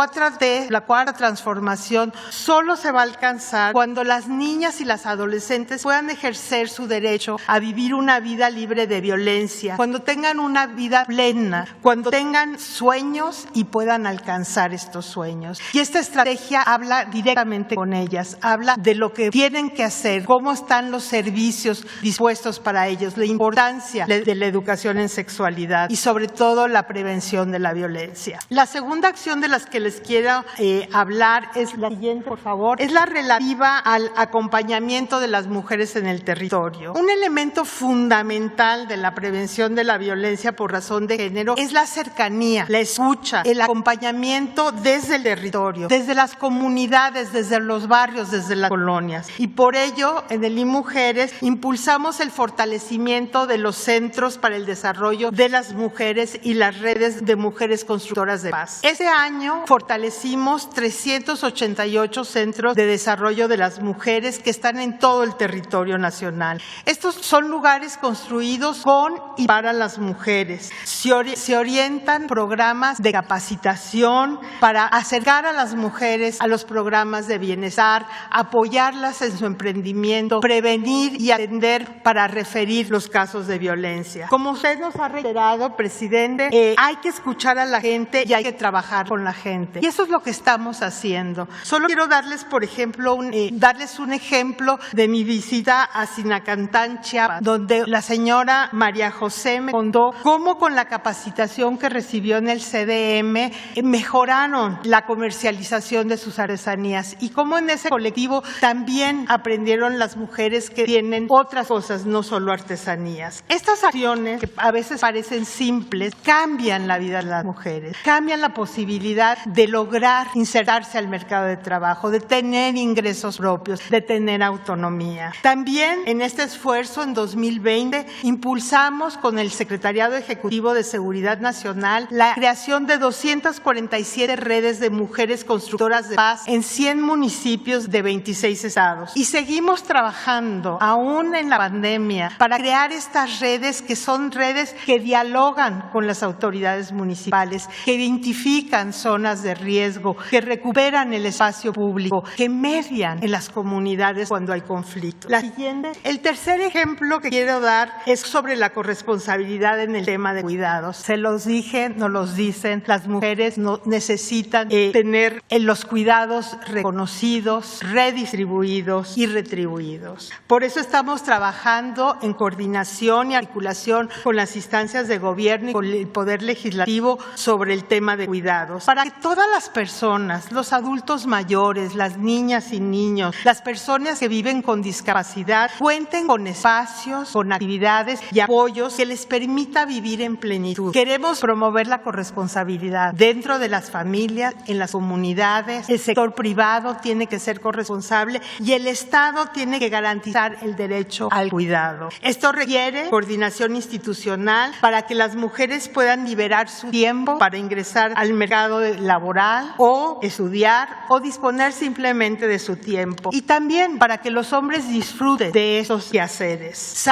cuarta transformación, solo se va a alcanzar cuando las niñas y las adolescentes puedan ejercer su derecho a vivir una vida libre de violencia, cuando tengan una vida plena, cuando tengan sueños y puedan alcanzar estos sueños. Y esta estrategia habla directamente con ellas, habla de lo que tienen que hacer, cómo están los servicios dispuestos para ellos, la importancia de la educación en sexualidad y sobre todo la prevención de la violencia. La segunda acción de las que les quiero hablar es la siguiente, por favor, es la relativa al acompañamiento de las mujeres en el territorio. Un elemento fundamental de la prevención de la violencia por razón de género es la cercanía, la escucha, el acompañamiento desde el territorio, desde las comunidades, desde los barrios, desde las colonias. Y por ello, en el IMujeres impulsamos el fortalecimiento de los centros para el desarrollo de las mujeres y las redes de mujeres constructoras de paz. Este año fortalecimos 388 centros de desarrollo de las mujeres que están en todo el territorio nacional. Estos son lugares construidos con y para las mujeres. Se orientan programas de capacitación para acercar a las mujeres a los programas de bienestar, apoyarlas en su emprendimiento, prevenir y atender para referir los casos de violencia. Como usted nos ha reiterado, presidente, hay que escuchar a la gente y hay que trabajar con la gente. Y eso es lo que estamos haciendo. Solo quiero darles, por ejemplo, darles un ejemplo de mi visita a Sinacantán, Chiapas, donde la señora María José me contó cómo con la capacitación que recibió en el CDM mejoraron la comercialización de sus artesanías y cómo en ese colectivo también aprendieron las mujeres que tienen otras cosas, no solo artesanías. Estas acciones, que a veces parecen simples, cambian la vida de las mujeres, cambian la posibilidad de lograr insertarse al mercado de trabajo, de tener ingresos propios, de tener autonomía. También en este esfuerzo, en 2020, impulsamos con el Secretariado Ejecutivo de Seguridad Nacional la creación de 247 redes de mujeres constructoras de paz en 100 municipios de 26 estados. Y seguimos trabajando, aún en la pandemia, para crear estas redes que son redes que dialogan con las autoridades municipales, que identifican zonas de riesgo, que recuperan el espacio público, que median en las comunidades cuando hay conflicto. La siguiente, el tercer ejemplo que quiero dar es sobre la corresponsabilidad en el tema de cuidados. Se los dije, nos los dicen, las mujeres necesitan tener los cuidados reconocidos, redistribuidos y retribuidos. Por eso estamos trabajando en coordinación y articulación con las instancias de gobierno y con el Poder Legislativo sobre el tema de cuidados, para que todas las personas, los adultos mayores, las niñas y niños, las personas que viven con discapacidad, cuenten con espacios, con actividades y apoyos que les permita vivir en plenitud. Queremos promover la corresponsabilidad dentro de las familias, en las comunidades. El sector privado tiene que ser corresponsable y el Estado tiene que garantizar el derecho al cuidado. Esto requiere coordinación institucional para que las mujeres puedan puedan liberar su tiempo para ingresar al mercado laboral o estudiar o disponer simplemente de su tiempo. Y también para que los hombres disfruten de esos quehaceres.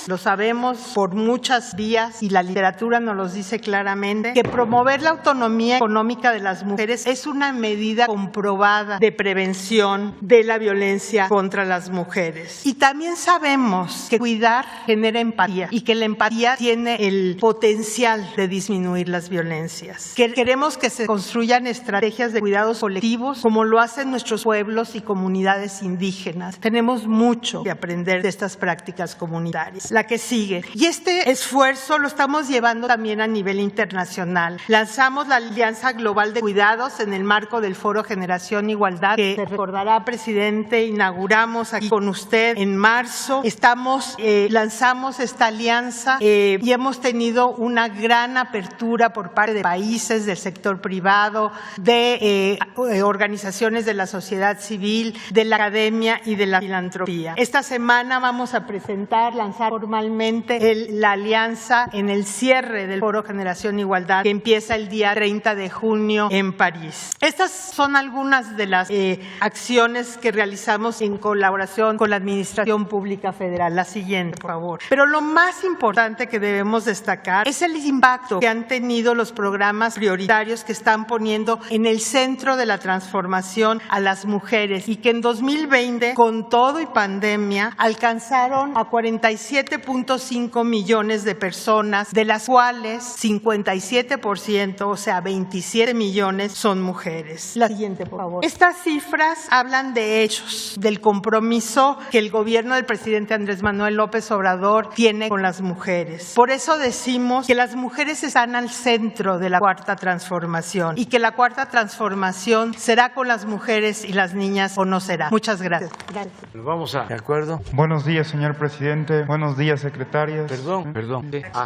Lo sabemos por muchas vías y la literatura nos lo dice claramente, que promover la autonomía económica de las mujeres es una medida comprobada de prevención de la violencia contra las mujeres. Y también sabemos que cuidar genera empatía y que la empatía tiene el potencial de disminuir las violencias. Queremos que se construyan estrategias de cuidados colectivos como lo hacen nuestros pueblos y comunidades indígenas. Tenemos mucho que aprender de estas prácticas comunitarias. La que sigue. Y este esfuerzo lo estamos llevando también a nivel internacional. Lanzamos la Alianza Global de Cuidados en el marco del Foro Generación Igualdad, que se recordará, presidente, inauguramos aquí con usted en marzo. Lanzamos esta alianza y hemos tenido una gran apertura por parte de países, del sector privado, de organizaciones de la sociedad civil, de la academia y de la filantropía. Esta semana vamos a lanzar formalmente la alianza en el cierre del Foro Generación Igualdad, que empieza el día 30 de junio en París. Estas son algunas de las acciones que realizamos en colaboración con la Administración Pública Federal. La siguiente, por favor. Pero lo más importante que debemos destacar es el impacto que han tenido los programas prioritarios que están poniendo en el centro de la transformación a las mujeres y que en 2020, con todo y pandemia, alcanzaron a 47.5 millones de personas, de las cuales 57%, o sea, 27 millones, son mujeres. La siguiente, por favor. Estas cifras hablan de hechos, del compromiso que el gobierno del presidente Andrés Manuel López Obrador tiene con las mujeres. Por eso decimos que las mujeres están al centro de la cuarta transformación y que la cuarta transformación será con las mujeres y las niñas o no será. Muchas gracias. Vamos a... ¿De acuerdo? Buenos días, señor presidente. Buenos días, secretarias. Perdón.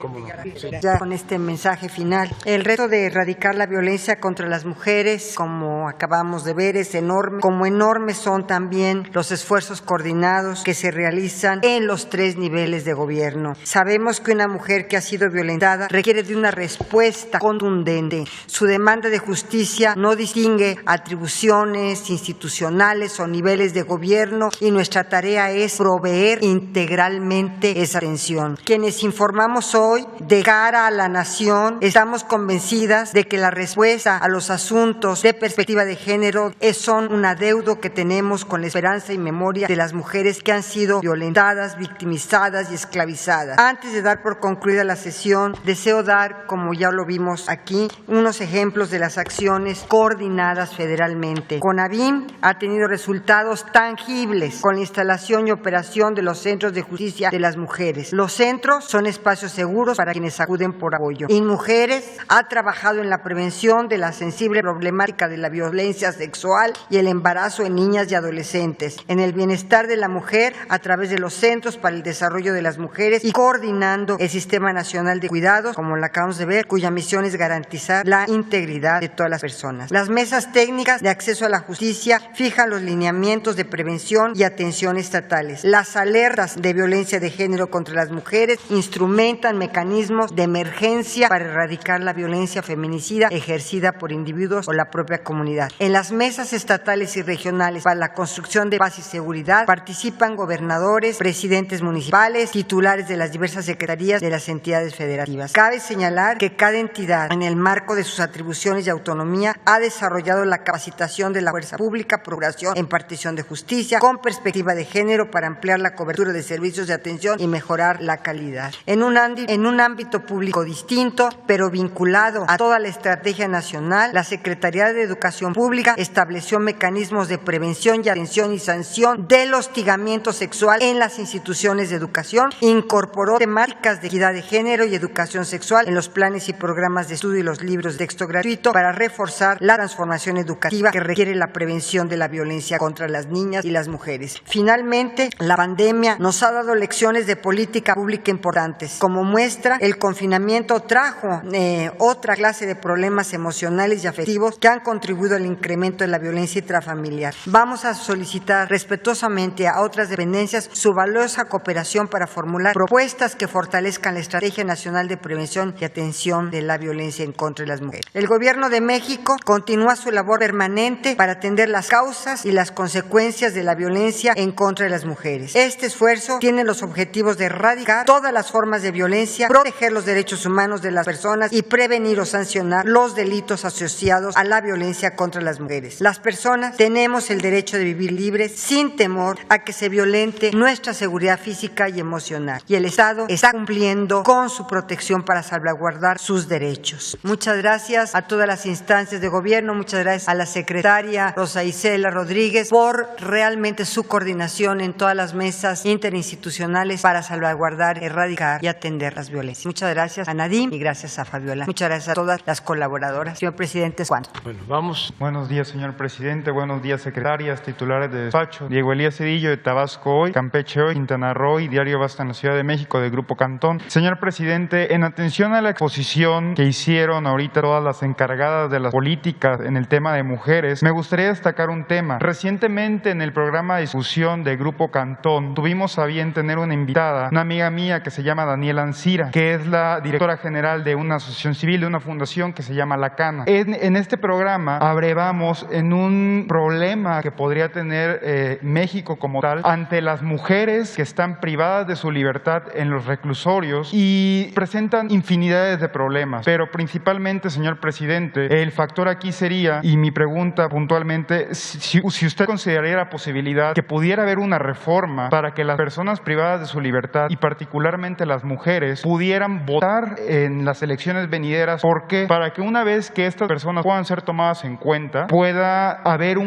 ¿Cómo no? Sí. Ya con este mensaje final. El reto de erradicar la violencia contra las mujeres, como acabamos de ver, es enorme. Como enormes son también los esfuerzos coordinados que se realizan en los 3 niveles de gobierno. Sabemos que una mujer que ha sido violentada requiere de una respuesta contundente. Su demanda de justicia no distingue atribuciones institucionales o niveles de gobierno y nuestra tarea es proveer integralmente esa atención. Quienes informamos hoy de cara a la nación, estamos convencidas de que la respuesta a los asuntos de perspectiva de género son un adeudo que tenemos con la esperanza y memoria de las mujeres que han sido violentadas, victimizadas y esclavizadas. Antes de dar por concluida la sesión, deseo dar, como ya lo vimos aquí, unos ejemplos de las acciones coordinadas federalmente. CONAVIM ha tenido resultados tangibles con la instalación y operación de los centros de justicia de las mujeres. Los centros son espacios seguros para quienes acuden por apoyo. InMujeres ha trabajado en la prevención de la sensible problemática de la violencia sexual y el embarazo en niñas y adolescentes, en el bienestar de la mujer a través de los centros para el desarrollo de las mujeres y coordinando el Sistema Nacional de Cuidados, como lo acabamos de ver, cuya misión es garantizar la integridad de todas las personas. Las mesas técnicas de acceso a la justicia fijan los lineamientos de prevención y atención estatales. Las alertas de violencia de género contra las mujeres instrumentan mecanismos de emergencia para erradicar la violencia feminicida ejercida por individuos o la propia comunidad. En las mesas estatales y regionales para la construcción de paz y seguridad participan gobernadores, presidentes municipales, titulares de las diversas secretarías de las entidades federativas. Cabe señalar que cada entidad, en el marco de sus atribuciones y autonomía, ha desarrollado la capacitación de la fuerza pública, procuración e impartición de justicia con perspectiva de género para ampliar la cobertura de servicios de atención y mejorar la calidad. En un ámbito público distinto, pero vinculado a toda la estrategia nacional, la Secretaría de Educación Pública estableció mecanismos de prevención y atención y sanción del hostigamiento sexual en las instituciones de educación, incorporó temáticas de equidad de género y educación sexual en los planes y programas de estudio y los libros de texto gratuito para reforzar la transformación educativa que requiere la prevención de la violencia contra las niñas y las mujeres. Finalmente, la pandemia nos ha dado lecciones de política pública importantes. Como muestra, el confinamiento trajo otra clase de problemas emocionales y afectivos que han contribuido al incremento de la violencia intrafamiliar. Vamos a solicitar respetuosamente a otras dependencias su valiosa cooperación para formular propuestas que fortalezcan la Estrategia Nacional de Prevención prevención y atención de la violencia en contra de las mujeres. El Gobierno de México continúa su labor permanente para atender las causas y las consecuencias de la violencia en contra de las mujeres. Este esfuerzo tiene los objetivos de erradicar todas las formas de violencia, proteger los derechos humanos de las personas y prevenir o sancionar los delitos asociados a la violencia contra las mujeres. Las personas tenemos el derecho de vivir libres sin temor a que se violente nuestra seguridad física y emocional, y el Estado está cumpliendo con su protección para salvaguardar sus derechos. Muchas gracias a todas las instancias de gobierno, muchas gracias a la secretaria Rosa Isela Rodríguez por realmente su coordinación en todas las mesas interinstitucionales para salvaguardar, erradicar y atender las violencias. Muchas gracias a Nadim y gracias a Fabiola. Muchas gracias a todas las colaboradoras. Señor presidente, ¿cuándo? Bueno, vamos. Buenos días, señor presidente. Buenos días, secretarias, titulares de despacho. Diego Elías Cedillo, de Tabasco Hoy, Campeche Hoy, Quintana Roo y Diario Basta en la Ciudad de México, del Grupo Cantón. Señor presidente, en atención a la exposición que hicieron ahorita todas las encargadas de las políticas en el tema de mujeres, me gustaría destacar un tema. Recientemente, en el programa de discusión del Grupo Cantón, tuvimos a bien tener una invitada, una amiga mía que se llama Daniela Ancira, que es la directora general de una asociación civil, de una fundación que se llama La Cana. En este programa abrevamos en un problema que podría tener México como tal ante las mujeres que están privadas de su libertad en los reclusorios y presentan infinidades de problemas, pero principalmente, señor presidente, el factor aquí sería, y mi pregunta puntualmente, si usted consideraría la posibilidad que pudiera haber una reforma para que las personas privadas de su libertad y particularmente las mujeres pudieran votar en las elecciones venideras. ¿Por qué? Para que una vez que estas personas puedan ser tomadas en cuenta, pueda haber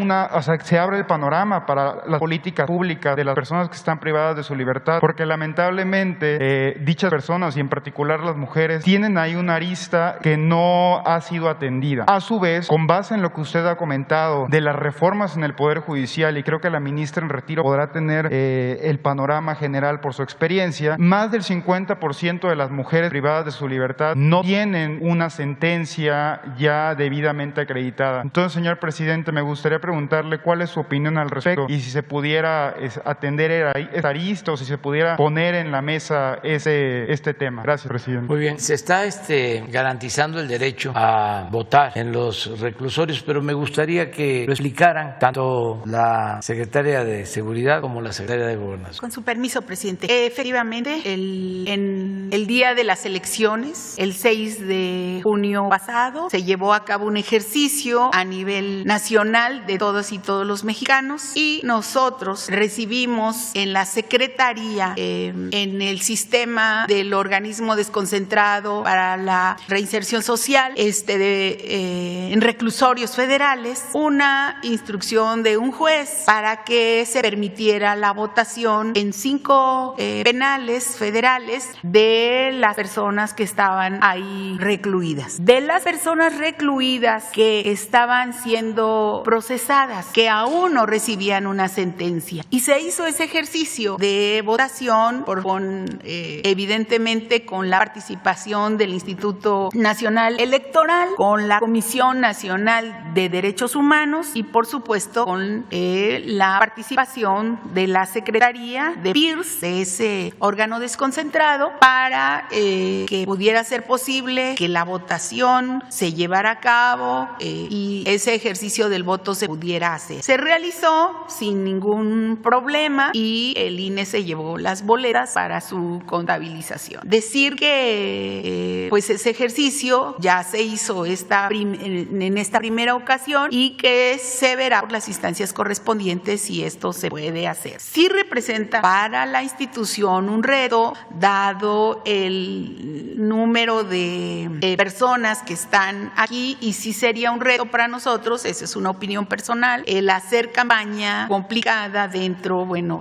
se abre el panorama para las políticas públicas de las personas que están privadas de su libertad, porque lamentablemente dichas personas y en particular las mujeres tienen ahí una arista que no ha sido atendida. A su vez, con base en lo que usted ha comentado de las reformas en el Poder Judicial, y creo que la ministra en retiro podrá tener el panorama general por su experiencia, más del 50% de las mujeres privadas de su libertad no tienen una sentencia ya debidamente acreditada. Entonces, señor presidente, me gustaría preguntarle cuál es su opinión al respecto y si se pudiera atender esta arista o si se pudiera poner en la mesa este tema. Gracias, presidente. Muy bien. Se está garantizando el derecho a votar en los reclusorios, pero me gustaría que lo explicaran tanto la secretaria de Seguridad como la secretaria de Gobernación. Con su permiso, presidente. Efectivamente, en el día de las elecciones, el 6 de junio pasado, se llevó a cabo un ejercicio a nivel nacional de todas y todos los mexicanos y nosotros recibimos en la Secretaría, en el sistema del organismo desconcentrado para la reinserción social en reclusorios federales, una instrucción de un juez para que se permitiera la votación en 5 penales federales de las personas que estaban ahí recluidas. De las personas recluidas que estaban siendo procesadas, que aún no recibían una sentencia. Y se hizo ese ejercicio de votación evidentemente con la participación del Instituto Nacional Electoral, con la Comisión Nacional de Derechos Humanos y por supuesto con la participación de la Secretaría de PIRS, de ese órgano desconcentrado, para que pudiera ser posible que la votación se llevara a cabo y ese ejercicio del voto se pudiera hacer. Se realizó sin ningún problema y el INE se llevó las boletas para su contabilización. Decir que ese ejercicio ya se hizo en esta primera ocasión y que se verá por las instancias correspondientes si esto se puede hacer. Sí representa para la institución un reto, dado el número de personas que están aquí, y sí sería un reto para nosotros, esa es una opinión personal, el hacer campaña complicada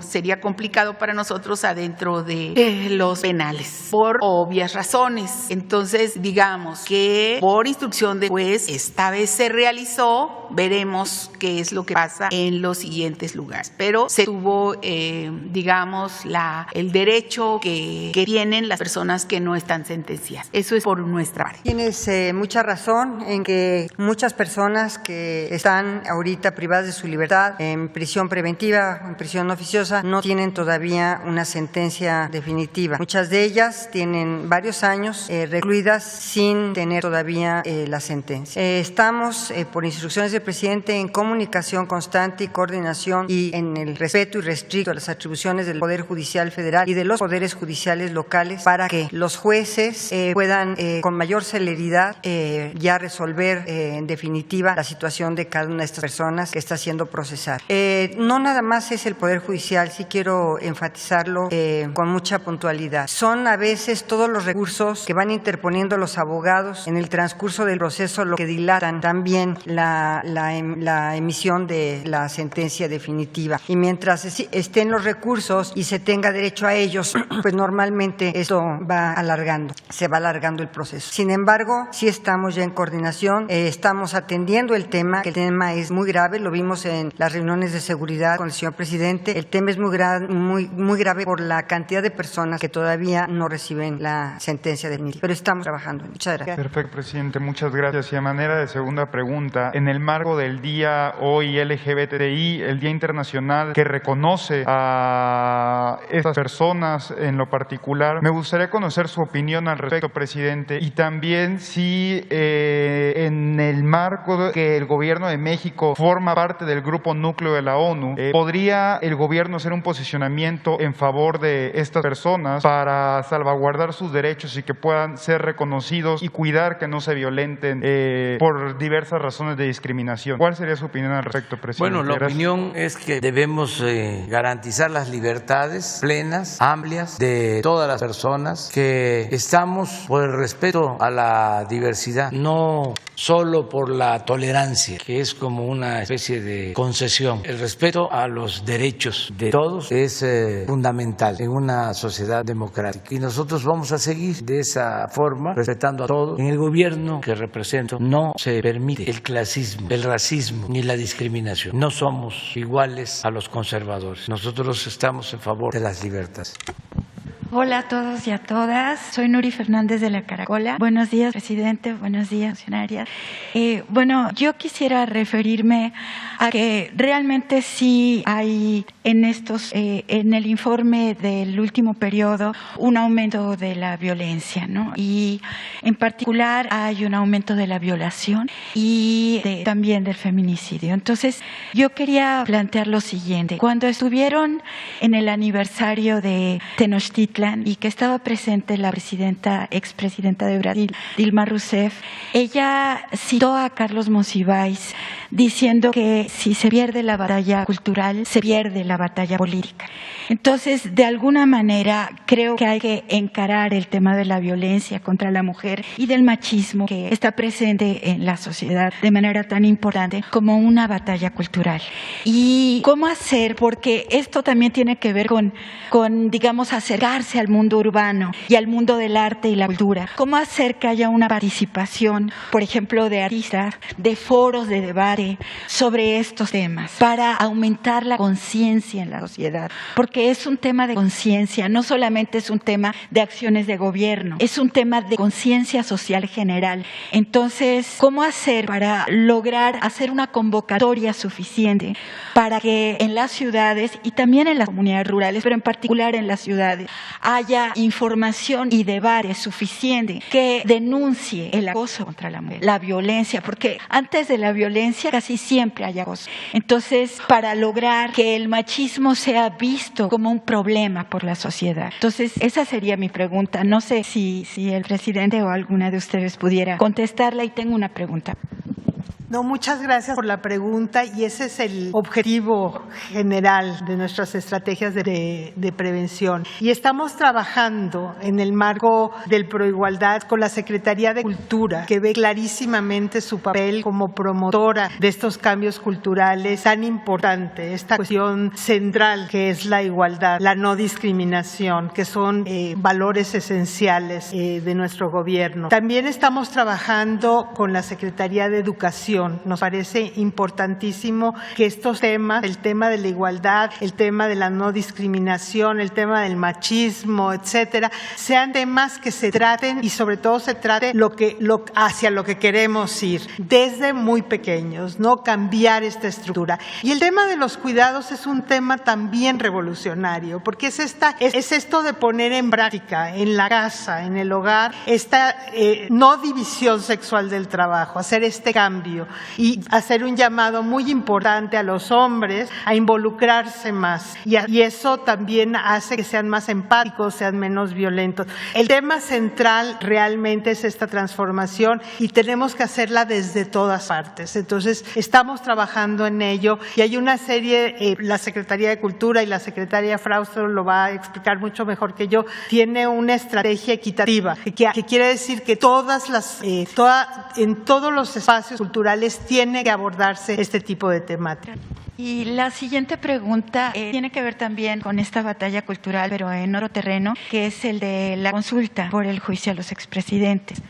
sería complicado para nosotros adentro de los penales, por obvias razones. Entonces, digamos que por instrucción de juez, esta vez se realizó veremos qué es lo que pasa en los siguientes lugares. Pero se tuvo, digamos, el derecho que tienen las personas que no están sentenciadas. Eso es por nuestra parte. Tienes mucha razón en que muchas personas que están ahorita privadas de su libertad en prisión preventiva, en prisión oficiosa, no tienen todavía una sentencia definitiva. Muchas de ellas tienen varios años recluidas sin tener todavía la sentencia. Estamos, por instrucciones del presidente, en comunicación constante y coordinación y en el respeto irrestricto a las atribuciones del Poder Judicial Federal y de los poderes judiciales locales para que los jueces puedan con mayor celeridad ya resolver en definitiva la situación de cada una de estas personas que está siendo procesada. No nada más es el Poder Judicial, sí quiero enfatizarlo con mucha puntualidad. Son a veces todos los recursos que van interponiendo los abogados en el transcurso del proceso lo que dilatan también la emisión de la sentencia definitiva. Y mientras estén los recursos y se tenga derecho a ellos, pues normalmente esto se va alargando el proceso. Sin embargo, sí estamos ya en coordinación, estamos atendiendo el tema, que el tema es muy grave, lo vimos en las reuniones de seguridad con el señor presidente, el tema es muy grave por la cantidad de personas que todavía no reciben la sentencia definitiva, pero estamos trabajando. Muchas gracias. Perfecto, presidente, muchas gracias. Y a manera de segunda pregunta, en el marco del día hoy LGBTI, el Día Internacional que reconoce a estas personas en lo particular, me gustaría conocer su opinión al respecto, presidente, y también si en el marco que el gobierno de México forma parte del grupo núcleo de la ONU, ¿podría el gobierno hacer un posicionamiento en favor de estas personas para salvaguardar sus derechos y que puedan ser reconocidos y cuidar que no se violenten por diversas razones de discriminación? ¿Cuál sería su opinión al respecto, presidente? Bueno, la opinión es que debemos garantizar las libertades plenas, amplias de todas las personas, que estamos por el respeto a la diversidad, no solo por la tolerancia, que es como una especie de concesión. El respeto a los derechos de todos es fundamental en una sociedad democrática. Y nosotros vamos a seguir de esa forma, respetando a todos. En el gobierno que represento no se permite el clasismo, el racismo ni la discriminación. No somos iguales a los conservadores. Nosotros estamos en favor de las libertades. Hola a todos y a todas, soy Nuri Fernández de la Caracola. Buenos días, presidente, buenos días, funcionarias. Yo quisiera referirme a que realmente sí hay en el informe del último periodo un aumento de la violencia, ¿no? Y en particular hay un aumento de la violación y también del feminicidio. Entonces, yo quería plantear lo siguiente. Cuando estuvieron en el aniversario de Tenochtitlan, y que estaba presente la expresidenta de Brasil, Dilma Rousseff, ella citó a Carlos Monsiváis diciendo que si se pierde la batalla cultural, se pierde la batalla política. Entonces, de alguna manera, creo que hay que encarar el tema de la violencia contra la mujer y del machismo que está presente en la sociedad de manera tan importante como una batalla cultural. ¿Y cómo hacer? Porque esto también tiene que ver con digamos, acercarse al mundo urbano y al mundo del arte y la cultura. ¿Cómo hacer que haya una participación, por ejemplo, de artistas, de foros de debate sobre estos temas para aumentar la conciencia en la sociedad? Porque es un tema de conciencia, no solamente es un tema de acciones de gobierno, es un tema de conciencia social general. Entonces, ¿cómo hacer para lograr hacer una convocatoria suficiente para que en las ciudades y también en las comunidades rurales, pero en particular en las ciudades, haya información y debate suficiente que denuncie el acoso contra la mujer, la violencia, porque antes de la violencia casi siempre hay acoso. Entonces, para lograr que el machismo sea visto como un problema por la sociedad. Entonces, esa sería mi pregunta. No sé si el presidente o alguna de ustedes pudiera contestarla, y tengo una pregunta. No, muchas gracias por la pregunta, y ese es el objetivo general de nuestras estrategias de prevención. Y estamos trabajando en el marco del Proigualdad con la Secretaría de Cultura, que ve clarísimamente su papel como promotora de estos cambios culturales tan importante, esta cuestión central que es la igualdad, la no discriminación, que son valores esenciales de nuestro gobierno. También estamos trabajando con la Secretaría de Educación educación. Nos parece importantísimo que estos temas, el tema de la igualdad, el tema de la no discriminación, el tema del machismo, etcétera, sean temas que se traten y sobre todo se trate hacia lo que queremos ir desde muy pequeños, no cambiar esta estructura. Y el tema de los cuidados es un tema también revolucionario, porque es esto de poner en práctica en la casa, en el hogar, esta no división sexual del trabajo, hacer este cambio y hacer un llamado muy importante a los hombres a involucrarse más. Y eso también hace que sean más empáticos, sean menos violentos. El tema central realmente es esta transformación y tenemos que hacerla desde todas partes. Entonces, estamos trabajando en ello y hay una serie, la Secretaría de Cultura y la Secretaria Frausto lo va a explicar mucho mejor que yo, tiene una estrategia equitativa, que quiere decir que en todos los espacios culturales tiene que abordarse este tipo de temática. Y la siguiente pregunta tiene que ver también con esta batalla cultural, pero en otro terreno, que es el de la consulta por el juicio a los expresidentes.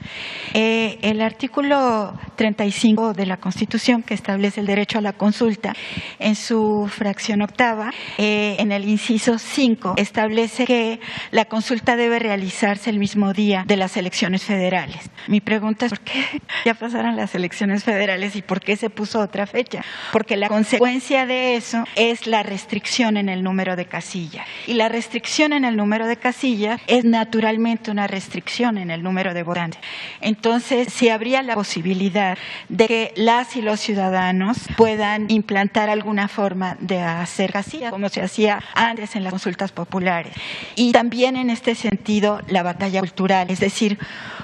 El artículo 35 de la Constitución, que establece el derecho a la consulta, en su fracción octava, en el inciso 5, establece que la consulta debe realizarse el mismo día de las elecciones federales. Mi pregunta es, ¿por qué ya pasaron las elecciones federales y por qué se puso otra fecha? Porque la consecuencia de eso es la restricción en el número de casillas. Y la restricción en el número de casillas es naturalmente una restricción en el número de votantes. Entonces, si habría la posibilidad de que las y los ciudadanos puedan implantar alguna forma de hacer casillas, como se hacía antes en las consultas populares. Y también en este sentido, la batalla cultural, es decir,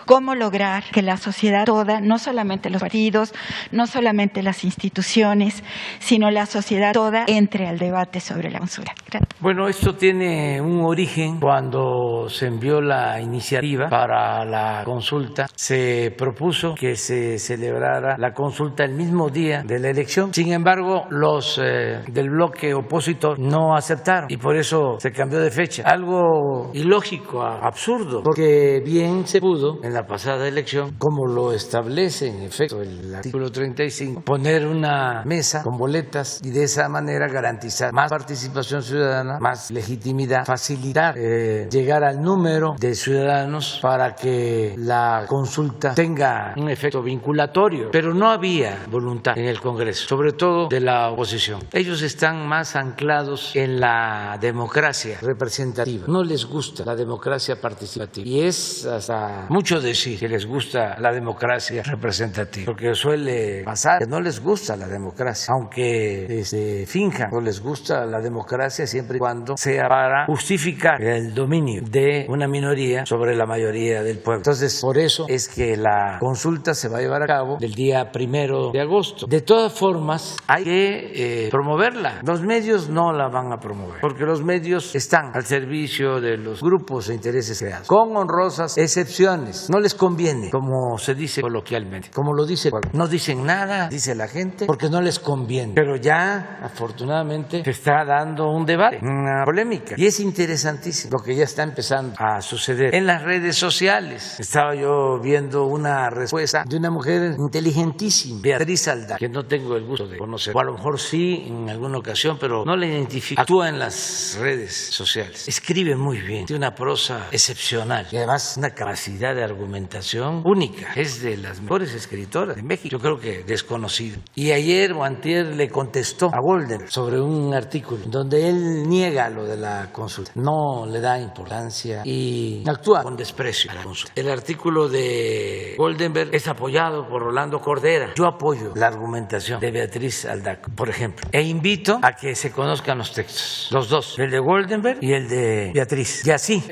cómo lograr que la sociedad toda, no solamente los partidos, no solamente las instituciones, sino la sociedad toda entre al debate sobre la consulta. Gracias. Bueno, esto tiene un origen cuando se envió la iniciativa para la consulta. Se propuso que se celebrara la consulta el mismo día de la elección. Sin embargo, los del bloque opositor no aceptaron y por eso se cambió de fecha. Algo ilógico, absurdo, porque bien se pudo en la pasada elección, como lo establece en efecto el artículo 35, poner una mesa con boletas y de esa manera garantizar más participación ciudadana, más legitimidad, facilitar llegar al número de ciudadanos para que la consulta tenga un efecto vinculatorio. Pero no había voluntad en el Congreso, sobre todo de la oposición. Ellos están más anclados en la democracia representativa. No les gusta la democracia participativa. Y es hasta mucho decir que les gusta la democracia representativa, porque suele pasar que no les gusta la democracia, aunque finjan o les gusta la democracia siempre y cuando sea para justificar el dominio de una minoría sobre la mayoría del pueblo. Entonces, por eso es que la consulta se va a llevar a cabo el día 1 de agosto. De todas formas, hay que promoverla. Los medios no la van a promover, porque los medios están al servicio de los grupos de intereses creados, con honrosas excepciones. No les conviene, como se dice coloquialmente, como lo dice, no dicen nada, dice la gente, porque no les conviene. Pero ya, afortunadamente, se está dando un debate, una polémica, y es interesantísimo lo que ya está empezando a suceder en las redes sociales. Estaba yo viendo una respuesta de una mujer inteligentísima, Beatriz Aldaco, que no tengo el gusto de conocer, o a lo mejor sí en alguna ocasión, pero no la identifico. Actúa en las redes sociales, escribe muy bien, tiene una prosa excepcional y además una capacidad de argumentación única. Es de las mejores escritoras de México, yo creo que desconocida. Y ayer o antier le contestó a Goldenberg sobre un artículo donde él niega lo de la consulta, no le da importancia y actúa con desprecio a la consulta. El artículo de Goldenberg es apoyado por Rolando Cordera. Yo apoyo la argumentación de Beatriz Aldaco, por ejemplo, e invito a que se conozcan los textos, los dos, el de Goldenberg y el de Beatriz, y así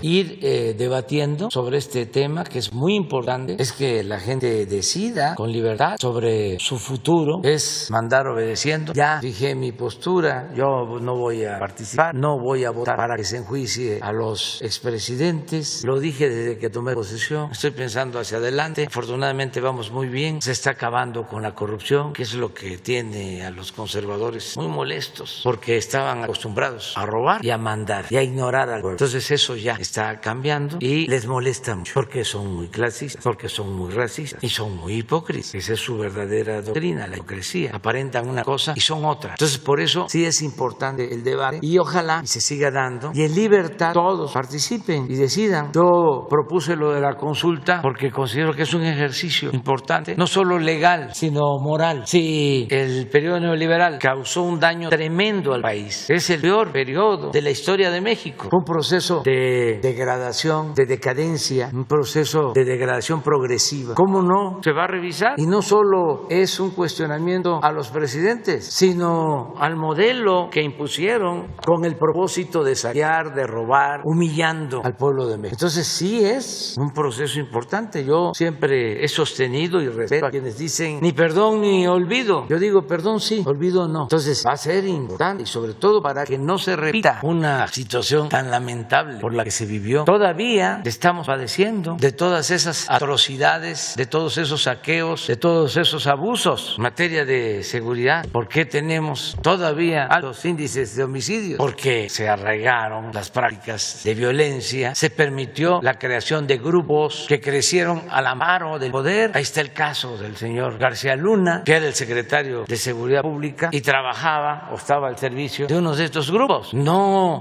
ir debatiendo sobre este tema que es muy importante. Es que la gente decida con libertad sobre su futuro, es mandar obedecer fortaleciendo. Ya fijé mi postura, yo no voy a participar, no voy a votar para que se enjuicie a los expresidentes. Lo dije desde que tomé posesión, estoy pensando hacia adelante. Afortunadamente vamos muy bien, se está acabando con la corrupción, que es lo que tiene a los conservadores muy molestos, porque estaban acostumbrados a robar y a mandar y a ignorar al pueblo. Entonces eso ya está cambiando y les molesta mucho, porque son muy clasistas, porque son muy racistas y son muy hipócritas. Esa es su verdadera doctrina, la hipocresía. Aparentan una cosa y son otra. Entonces por eso sí es importante el debate y ojalá se siga dando y en libertad todos participen y decidan. Yo propuse lo de la consulta porque considero que es un ejercicio importante, no solo legal, sino moral. Si el periodo neoliberal causó un daño tremendo al país, es el peor periodo de la historia de México, un proceso de degradación, de decadencia, un proceso de degradación progresiva. ¿Cómo no se va a revisar? Y no solo es un cuestionamiento a los presidentes, sino al modelo que impusieron con el propósito de saquear, de robar, humillando al pueblo de México. Entonces sí es un proceso importante. Yo siempre he sostenido y respeto a quienes dicen ni perdón ni olvido. Yo digo perdón sí, olvido no. Entonces va a ser importante y sobre todo para que no se repita una situación tan lamentable por la que se vivió. Todavía estamos padeciendo de todas esas atrocidades, de todos esos saqueos, de todos esos abusos en materia de seguridad. ¿Por qué tenemos todavía altos índices de homicidios? Porque se arraigaron las prácticas de violencia, se permitió la creación de grupos que crecieron al amparo del poder. Ahí está el caso del señor García Luna, que era el secretario de Seguridad Pública y trabajaba o estaba al servicio de uno de estos grupos. No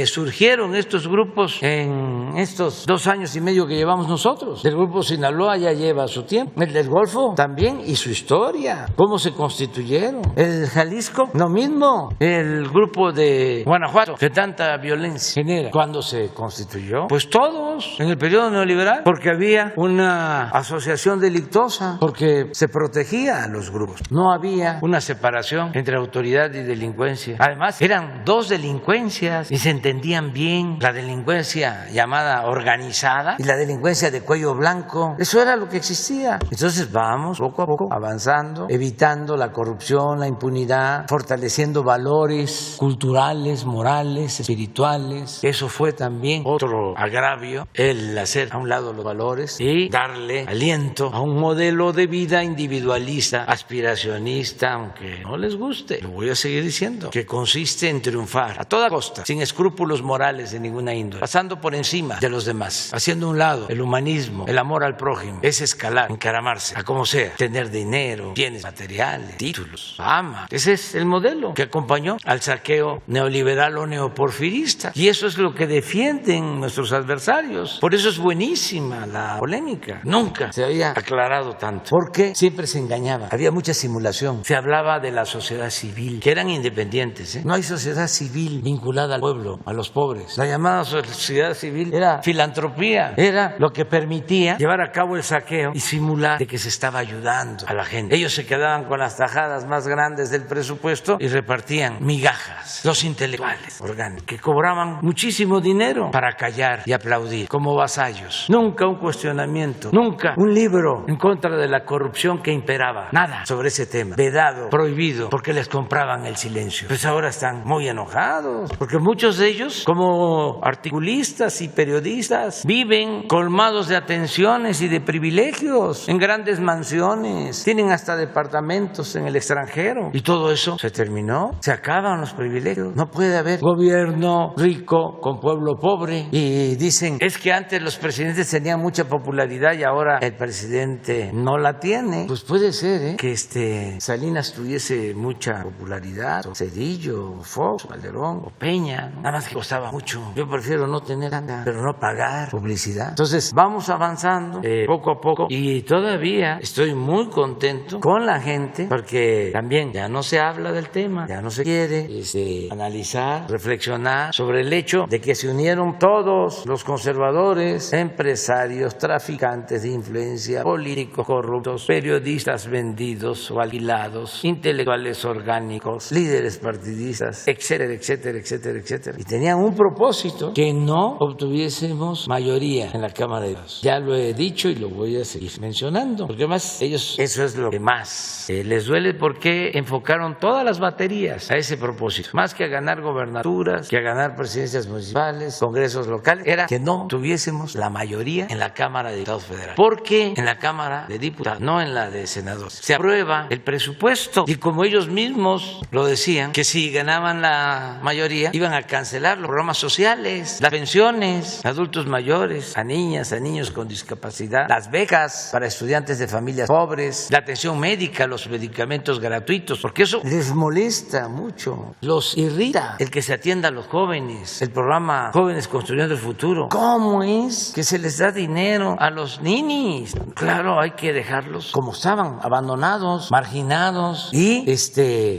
surgieron estos grupos en estos 2 años y medio que llevamos nosotros. El grupo Sinaloa ya lleva su tiempo, el del Golfo también y su historia, cómo se constituyeron. El Jalisco, lo mismo. El grupo de Guanajuato, que tanta violencia genera. ¿Cuándo se constituyó? Pues todos, en el periodo neoliberal, porque había una asociación delictuosa, porque se protegía a los grupos. No había una separación entre autoridad y delincuencia. Además, eran 2 delincuencias y se entendían bien. La delincuencia llamada organizada y la delincuencia de cuello blanco. Eso era lo que existía. Entonces vamos poco a poco avanzando, evitando la corrupción, la impunidad, fortaleciendo valores culturales, morales, espirituales. Eso fue también otro agravio, el hacer a un lado los valores y darle aliento a un modelo de vida individualista, aspiracionista, aunque no les guste. Lo voy a seguir diciendo, que consiste en triunfar a toda costa, sin escrúpulos morales de ninguna índole, pasando por encima de los demás, haciendo a un lado el humanismo, el amor al prójimo, es escalar, encaramarse, a como sea, tener dinero, bienes materiales, títulos, fama. Ese es el modelo que acompañó al saqueo neoliberal o neoporfirista. Y eso es lo que defienden nuestros adversarios. Por eso es buenísima la polémica. Nunca se había aclarado tanto, porque siempre se engañaba. Había mucha simulación. Se hablaba de la sociedad civil, que eran independientes. No hay sociedad civil vinculada al pueblo, a los pobres. La llamada sociedad civil era filantropía, era lo que permitía llevar a cabo el saqueo y simular de que se estaba ayudando a la gente. Ellos se quedaban con las tajadas más grandes del presupuesto y repartían migajas. Los intelectuales orgánicos, que cobraban muchísimo dinero para callar y aplaudir como vasallos. Nunca un cuestionamiento, nunca un libro en contra de la corrupción que imperaba. Nada sobre ese tema. Vedado, prohibido, porque les compraban el silencio. Pues ahora están muy enojados, porque muchos de ellos, como articulistas y periodistas, viven colmados de atenciones y de privilegios en grandes mansiones, tienen hasta departamentos en el extranjero y todo eso se terminó, se acaban los privilegios. No puede haber gobierno rico con pueblo pobre. Y dicen, es que antes los presidentes tenían mucha popularidad y ahora el presidente no la tiene. Pues puede ser que Salinas tuviese mucha popularidad, o Cedillo, o Fox, o Calderón, o Peña, nada más que costaba mucho. Yo prefiero no tener nada, pero no pagar publicidad. Entonces vamos avanzando poco a poco y todavía estoy muy contento con la gente, porque también ya no se habla del tema, ya no se quiere analizar, reflexionar sobre el hecho de que se unieron todos los conservadores, empresarios, traficantes de influencia, políticos corruptos, periodistas vendidos o alquilados, intelectuales orgánicos, líderes partidistas, etcétera, etcétera, etcétera, etcétera. Y tenían un propósito, que no obtuviésemos mayoría en la Cámara de Diputados. Ya lo he dicho y lo voy a seguir mencionando, porque además ellos, eso es lo que más les duele, porque que enfocaron todas las baterías a ese propósito. Más que a ganar gobernaturas, que a ganar presidencias municipales, congresos locales, era que no tuviésemos la mayoría en la Cámara de Diputados Federal. Porque en la Cámara de Diputados, no en la de senadores, se aprueba el presupuesto. Y como ellos mismos lo decían, que si ganaban la mayoría, iban a cancelar los programas sociales, las pensiones, adultos mayores, a niñas, a niños con discapacidad, las becas para estudiantes de familias pobres, la atención médica, los medicamentos gratuitos, porque eso les molesta mucho, los irrita el que se atienda a los jóvenes, el programa Jóvenes Construyendo el Futuro. ¿Cómo es que se les da dinero a los ninis? Claro, hay que dejarlos como estaban, abandonados, marginados y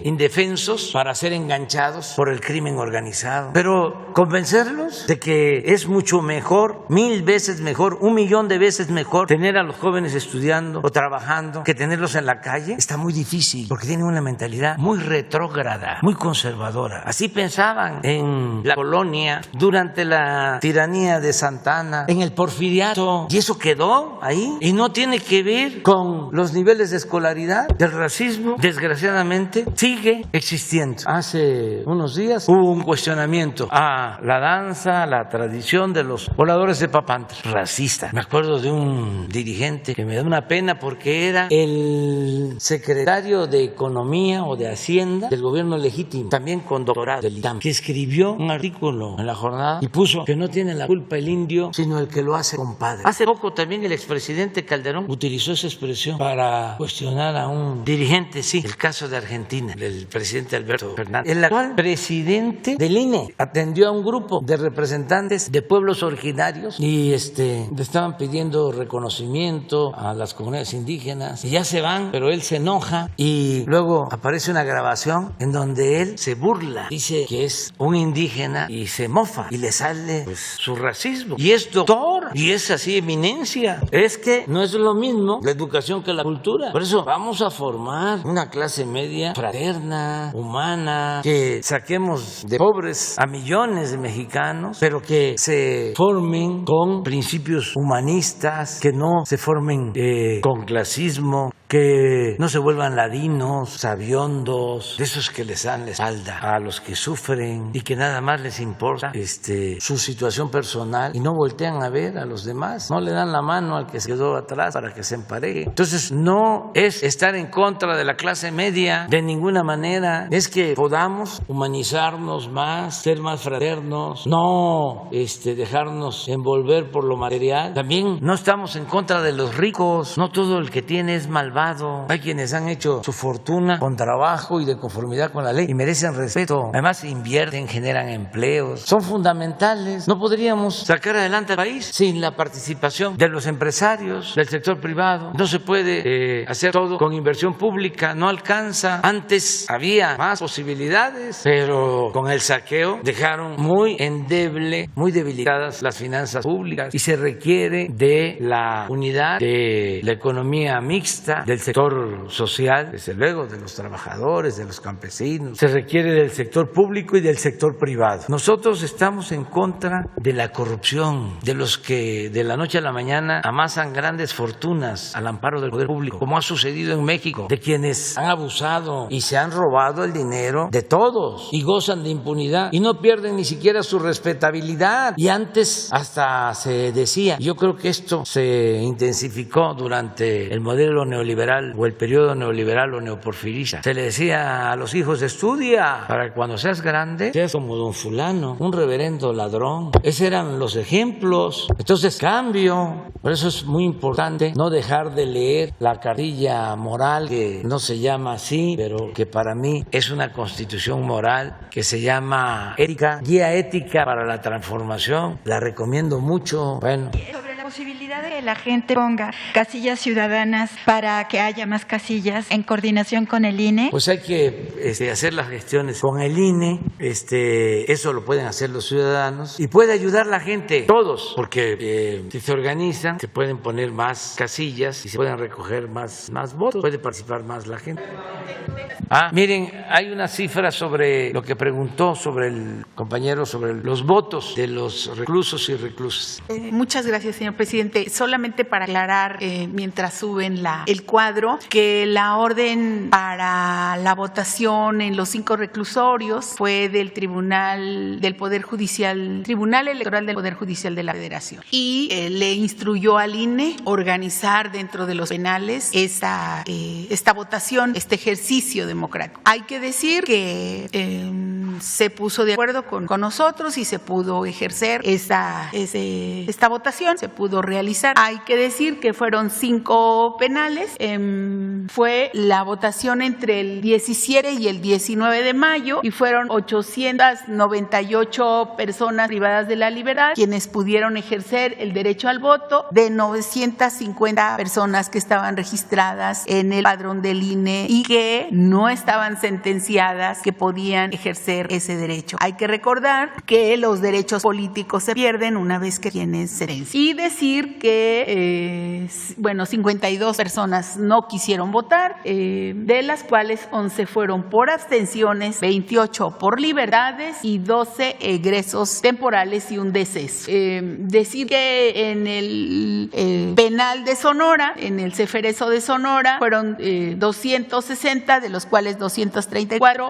indefensos para ser enganchados por el crimen organizado. Pero convencerlos de que es mucho mejor, 1000 veces mejor, 1,000,000 de veces mejor tener a los jóvenes estudiando o trabajando que tenerlos en la calle, está muy difícil porque tienen una mentalidad muy retrógrada, muy conservadora. Así pensaban en la colonia durante la tiranía de Santa Anna, en el porfiriato, y eso quedó ahí y no tiene que ver con los niveles de escolaridad. El racismo, desgraciadamente, sigue existiendo. Hace unos días hubo un cuestionamiento a la danza, a la tradición de los voladores de Papantla, racista. Me acuerdo de un dirigente que me da una pena porque era el secretario de Economía o de Hacienda del gobierno legítimo, también con doctorado del ITAM, que escribió un artículo en La Jornada y puso que no tiene la culpa el indio, sino el que lo hace compadre. Hace poco también el expresidente Calderón utilizó esa expresión para cuestionar a un dirigente, sí, el caso de Argentina, del presidente Alberto Fernández. El actual presidente del INE atendió a un grupo de representantes de pueblos originarios y le estaban pidiendo reconocimiento a las comunidades indígenas y ya se van, pero él se enoja y luego aparece una grabación en donde él se burla, dice que es un indígena y se mofa y le sale su racismo y es doctor y es así eminencia. Es que no es lo mismo la educación que la cultura. Por eso vamos a formar una clase media fraterna, humana, que saquemos de pobres a millones de mexicanos, pero que se formen con principios humanistas, que no se formen con clasismo, que no se vuelvan ladinos, sabiondos, de esos que les dan la espalda a los que sufren y que nada más les importa su situación personal y no voltean a ver a los demás, no le dan la mano al que se quedó atrás para que se empareje. Entonces no es estar en contra de la clase media de ninguna manera, es que podamos humanizarnos más, ser más fraternos, no dejarnos envolver por lo material. También no estamos en contra de los ricos, no todo el que tiene es malvado. Hay quienes han hecho su fortuna con trabajo y de conformidad con la ley y merecen respeto. Además invierten, generan empleos, son fundamentales. No podríamos sacar adelante al país sin la participación de los empresarios, del sector privado. No se puede hacer todo con inversión pública, no alcanza. Antes había más posibilidades, pero con el saqueo dejaron muy endeble, muy debilitadas las finanzas públicas y se requiere de la unidad de la economía mixta, del sector social, desde luego de los trabajadores, de los campesinos, se requiere del sector público y del sector privado. Nosotros estamos en contra de la corrupción, de los que de la noche a la mañana amasan grandes fortunas al amparo del poder público, como ha sucedido en México, de quienes han abusado y se han robado el dinero de todos y gozan de impunidad y no pierden ni siquiera su respetabilidad. Y antes hasta se decía, yo creo que esto se intensificó durante el modelo neoliberal o el periodo neoliberal o neoporfirista. Se le decía a los hijos, estudia para que cuando seas grande seas como don fulano, un reverendo ladrón. Esos eran los ejemplos. Entonces cambio. Por eso es muy importante no dejar de leer la cartilla moral, que no se llama así, pero que para mí es una constitución moral que se llama ética, guía ética para la transformación. La recomiendo mucho. Bueno. Sobre la posibilidad de que la gente ponga casillas ciudadanas para que haya más casillas en coordinación con el INE. Pues hay que hacer las gestiones con el INE, eso lo pueden hacer los ciudadanos y puede ayudar la gente, todos, porque si se organizan se pueden poner más casillas y se pueden recoger más votos, puede participar más la gente. Miren, hay una cifra sobre lo que preguntó sobre el compañero, sobre los votos de los reclusos y reclusas. Muchas gracias, señor presidente. solamente para aclarar, mientras suben el cuadro, que la orden para la votación en los 5 reclusorios fue del Tribunal Electoral del Poder Judicial de la Federación, y le instruyó al INE organizar dentro de los penales esta votación, este ejercicio democrático. Hay que decir que se puso de acuerdo con nosotros y se pudo ejercer esta votación, se pudo realizar. Hay que decir que fueron 5 penales. Fue la votación entre el 17 y el 19 de mayo y fueron 898 personas privadas de la libertad quienes pudieron ejercer el derecho al voto, de 950 personas que estaban registradas en el padrón del INE y que no estaban sentenciadas que podían ejercer ese derecho. Hay que recordar que los derechos políticos se pierden una vez que tienes sentencia. Y decir que 52 personas no quisieron votar, de las cuales 11 fueron por abstenciones, 28 por libertades y 12 egresos temporales y un deceso. Decir que en el penal de Sonora, en el Ceferezo de Sonora, fueron 260, de los cuales 234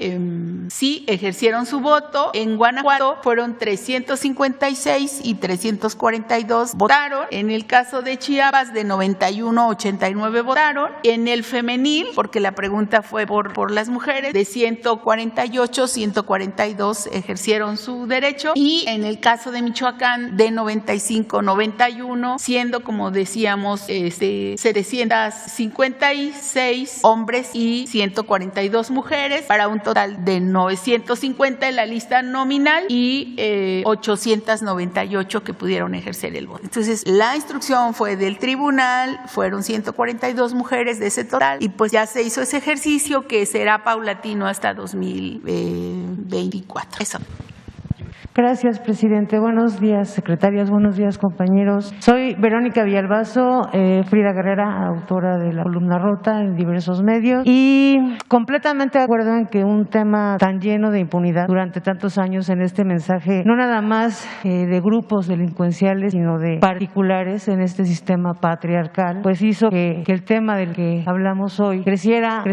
sí ejercieron su voto. En Guanajuato fueron 356 y 342 votaron. En el caso de Chiapas, de 91, 89 votaron. En el femenil, porque la pregunta fue por las mujeres, de 148, 142 ejercieron su derecho. Y en el caso de Michoacán, de 95, 91, siendo, como decíamos, 756 hombres y 142 mujeres, para un total de 950 en la lista nominal y 898 que pudieron ejercer el voto. Entonces, la instrucción fue del tribunal, fueron 142 mujeres de ese total, y pues ya se hizo ese ejercicio que será paulatino hasta 2024. Eso. Gracias, presidente. Buenos días, secretarias. Buenos días, compañeros. Soy Verónica Villalbazo, Frida Guerrera, autora de la columna Rota en diversos medios, y completamente de acuerdo en que un tema tan lleno de impunidad durante tantos años en este mensaje, no nada más de grupos delincuenciales, sino de particulares en este sistema patriarcal, pues hizo que el tema del que hablamos hoy creciera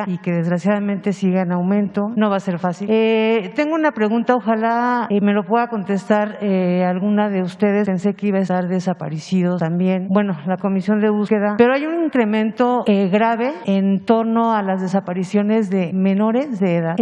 y que desgraciadamente siga en aumento. No va a ser fácil. Tengo una pregunta, ojalá me lo pueda contestar alguna de ustedes. Pensé que iba a estar desaparecidos también. Bueno, la comisión de búsqueda, pero hay un incremento grave en torno a las desapariciones de menores de edad,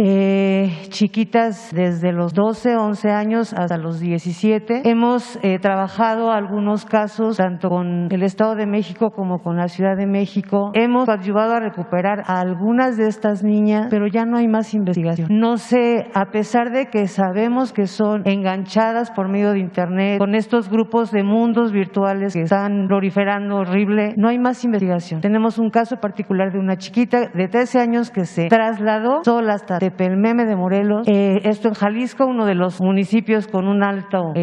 chiquitas desde los 12, 11 años hasta los 17. Hemos trabajado algunos casos tanto con el Estado de México como con la Ciudad de México. Hemos ayudado a recuperar a algunas de estas niñas, pero ya no hay más investigación. No sé, a pesar de que sabemos que son enganchadas por medio de internet con estos grupos de mundos virtuales que están proliferando horrible, no hay más investigación. Tenemos un caso particular de una chiquita de 13 años que se trasladó sola hasta Tepelmeme de Morelos, esto en Jalisco, uno de los municipios con un alto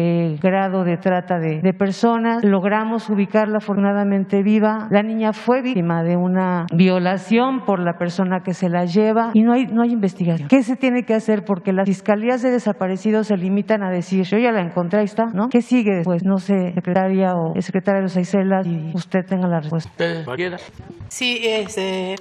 grado de trata de personas. Logramos ubicarla afortunadamente viva. La niña fue víctima de una violación por la persona que se la lleva y no hay investigación. ¿Qué se tiene que hacer? Porque las fiscalías de desaparecidos se limitan a decir, yo ya la encontré, ahí está, ¿no? ¿Qué sigue después? No sé, secretaria o secretaria de los Aicelas, y usted tenga la respuesta. Sí,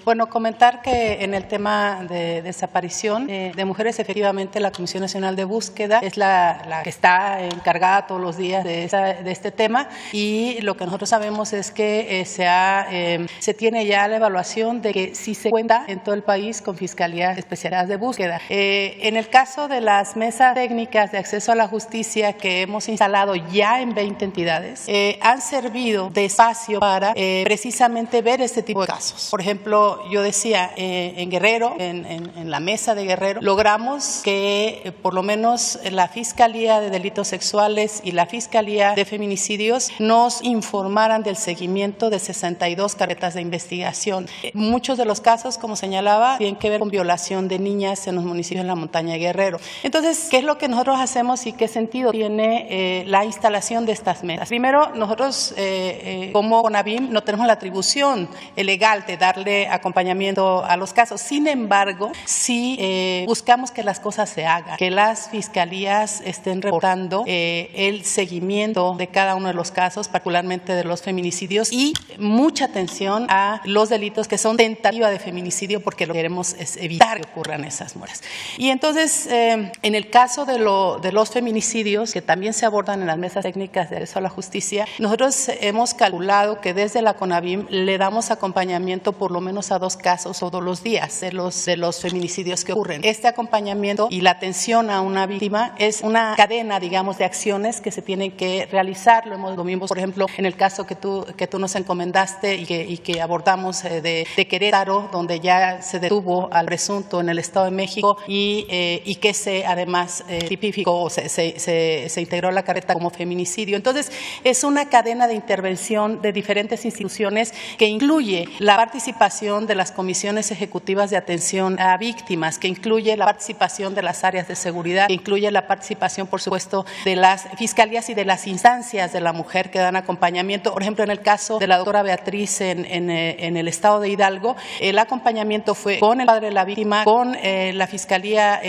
bueno, comentar que en el tema de desaparición de mujeres, efectivamente la Comisión Nacional de Búsqueda es la que está encargada todos los días de este tema, y lo que nosotros sabemos es que se tiene ya la evaluación de que sí se cuenta en todo el país con fiscalías especializadas de búsqueda. En el caso de las mesas técnicas de acceso a la justicia que hemos instalado ya en 20 entidades, han servido de espacio para precisamente ver este tipo de casos. Por ejemplo, yo decía, en Guerrero, en la mesa de Guerrero, logramos que por lo menos la Fiscalía de Delitos Sexuales y la Fiscalía de Feminicidios nos informaran del seguimiento de 62 carpetas de investigación. Muchos de los casos, como señalaba, tienen que ver con violación de niñas en los municipios de la montaña de Guerrero. Entonces, ¿qué es lo que nosotros hacemos hacemos y qué sentido tiene la instalación de estas mesas? Primero, nosotros como CONAVIM no tenemos la atribución legal de darle acompañamiento a los casos. Sin embargo, sí buscamos que las cosas se hagan, que las fiscalías estén reportando el seguimiento de cada uno de los casos, particularmente de los feminicidios, y mucha atención a los delitos que son tentativa de feminicidio, porque lo que queremos es evitar que ocurran esas muertes. Y entonces, en el caso de los feminicidios, que también se abordan en las mesas técnicas de acceso a la justicia, nosotros hemos calculado que desde la CONAVIM le damos acompañamiento por lo menos a 2 casos todos los días de los feminicidios que ocurren. Este acompañamiento y la atención a una víctima es una cadena, digamos, de acciones que se tienen que realizar. Lo vimos, por ejemplo, en el caso que tú nos encomendaste y que abordamos de Querétaro, donde ya se detuvo al presunto en el Estado de México y que además tipificó o se integró a la carpeta como feminicidio. Entonces, es una cadena de intervención de diferentes instituciones que incluye la participación de las comisiones ejecutivas de atención a víctimas, que incluye la participación de las áreas de seguridad, que incluye la participación, por supuesto, de las fiscalías y de las instancias de la mujer que dan acompañamiento. Por ejemplo, en el caso de la doctora Beatriz en el estado de Hidalgo, el acompañamiento fue con el padre de la víctima, con la Fiscalía,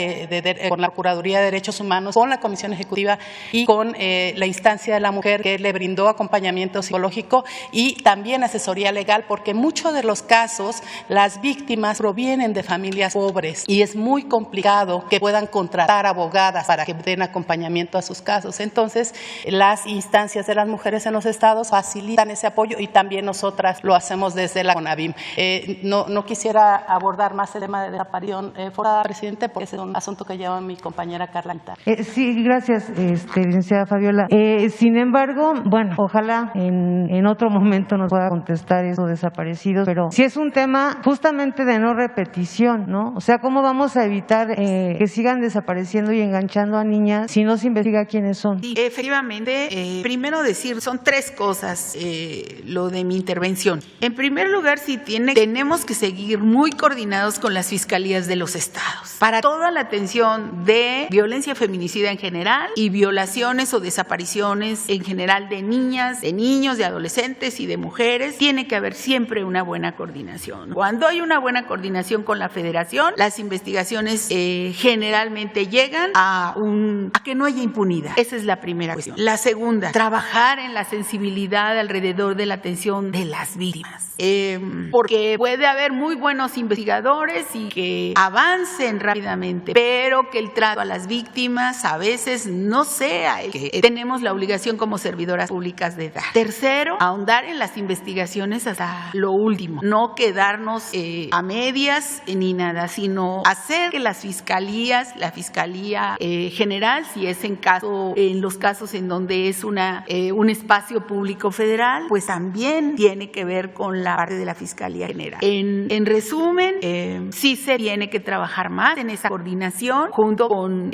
con la Procuraduría de Derechos Humanos, con la Comisión Ejecutiva y con la instancia de la mujer, que le brindó acompañamiento psicológico y también asesoría legal, porque en muchos de los casos las víctimas provienen de familias pobres y es muy complicado que puedan contratar abogadas para que den acompañamiento a sus casos. Entonces, las instancias de las mujeres en los estados facilitan ese apoyo y también nosotras lo hacemos desde la CONAVIM. No quisiera abordar más el tema de desaparición forzada, presidente, porque ese es un asunto que lleva mi compañera Carla. Sí, gracias, licenciada Fabiola. Sin embargo, bueno, ojalá en otro momento nos pueda contestar eso de desaparecidos, pero si es un tema justamente de no repetición, ¿no? O sea, ¿cómo vamos a evitar que sigan desapareciendo y enganchando a niñas si no se investiga quiénes son? Sí, efectivamente, primero decir, son 3 cosas lo de mi intervención. En primer lugar, sí tenemos que seguir muy coordinados con las fiscalías de los estados para toda la atención de violencia feminicida en general y violaciones o desapariciones en general de niñas, de niños, de adolescentes y de mujeres. Tiene que haber siempre una buena coordinación. Cuando hay una buena coordinación con la Federación, las investigaciones generalmente llegan a que no haya impunidad. Esa es la primera cuestión. La segunda, trabajar en la sensibilidad alrededor de la atención de las víctimas. Porque puede haber muy buenos investigadores y que avancen rápidamente, pero que el trato a las víctimas a veces no sea el que tenemos la obligación como servidoras públicas de dar. Tercero, ahondar en las investigaciones hasta lo último, no quedarnos a medias ni nada, sino hacer que las fiscalías, la Fiscalía General, si es en los casos en donde es un espacio público federal, pues también tiene que ver con la parte de la Fiscalía General. En resumen, sí se tiene que trabajar más en esa coordinación junto con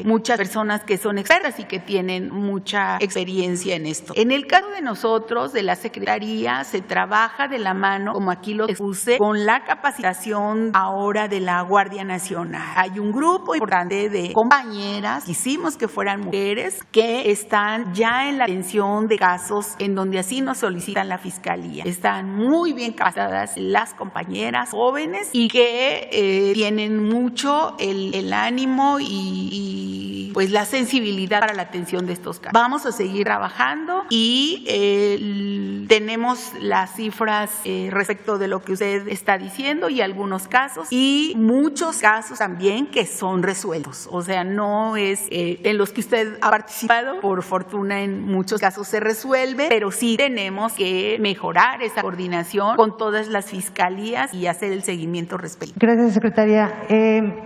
muchas personas que son expertas y que tienen mucha experiencia en esto. En el caso de nosotros, de la Secretaría, se trabaja de la mano, como aquí lo expuse, con la capacitación ahora de la Guardia Nacional. Hay un grupo importante de compañeras, quisimos que fueran mujeres, que están ya en la atención de casos en donde así nos solicitan la Fiscalía. Están muy bien capacitadas las compañeras jóvenes y que tienen mucho el ánimo y pues la sensibilidad para la atención de estos casos. Vamos a seguir trabajando y tenemos las cifras respecto de lo que usted está diciendo y algunos casos y muchos casos también que son resueltos. O sea, no es en los que usted ha participado, por fortuna en muchos casos se resuelve, pero sí tenemos que mejorar esa coordinación con todas las fiscalías y hacer el seguimiento respectivo. Gracias, secretaria.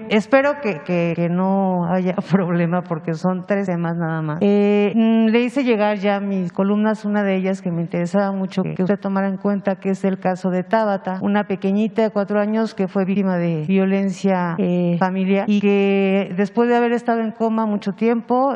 Espero que no haya problema porque son 3 temas nada más. Le hice llegar ya mis columnas, una de ellas que me interesaba mucho que usted tomara en cuenta, que es el caso de Tabata, una pequeñita de 4 años que fue víctima de violencia familiar y que después de haber estado en coma mucho tiempo,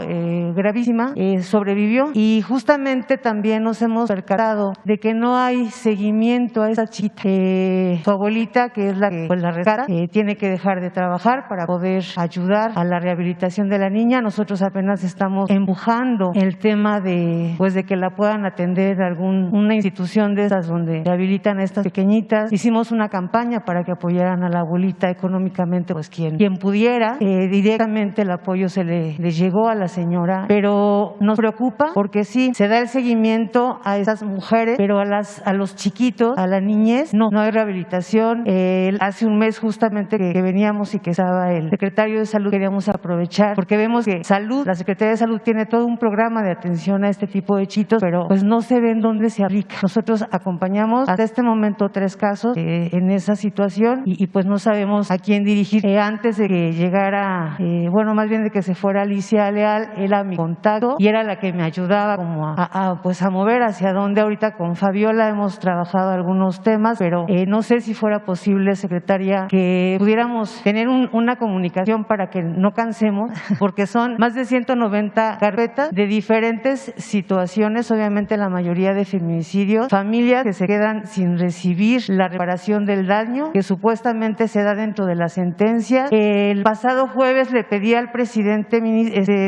gravísima, sobrevivió, y justamente también nos hemos percatado de que no hay seguimiento a esa chica. Su abuelita, que es la que la rescata, tiene que dejar de trabajar para poder ayudar a la rehabilitación de la niña. niña. Nosotros apenas estamos empujando el tema de que la puedan atender una institución de esas donde rehabilitan a estas pequeñitas. Hicimos una campaña para que apoyaran a la abuelita económicamente, pues quien pudiera. Directamente el apoyo se le llegó a la señora, pero nos preocupa porque sí, se da el seguimiento a esas mujeres, pero a los chiquitos, a la niñez, no hay rehabilitación. Hace un mes justamente que veníamos y que estaba el secretario de Salud, queríamos aprovechar, porque vemos que la Secretaría de Salud tiene todo un programa de atención a este tipo de chitos, pero pues no se ve en dónde se aplica. Nosotros acompañamos hasta este momento 3 casos en esa situación y pues no sabemos a quién dirigir. Antes de que llegara, más bien de que se fuera Alicia Leal, era mi contacto y era la que me ayudaba como a mover hacia dónde. Ahorita con Fabiola hemos trabajado algunos temas, pero no sé si fuera posible, secretaria, que pudiéramos tener una comunicación para que no cansemos, porque son más de 190 carpetas de diferentes situaciones, obviamente la mayoría de feminicidios, familias que se quedan sin recibir la reparación del daño que supuestamente se da dentro de la sentencia. El pasado jueves le pedí al presidente,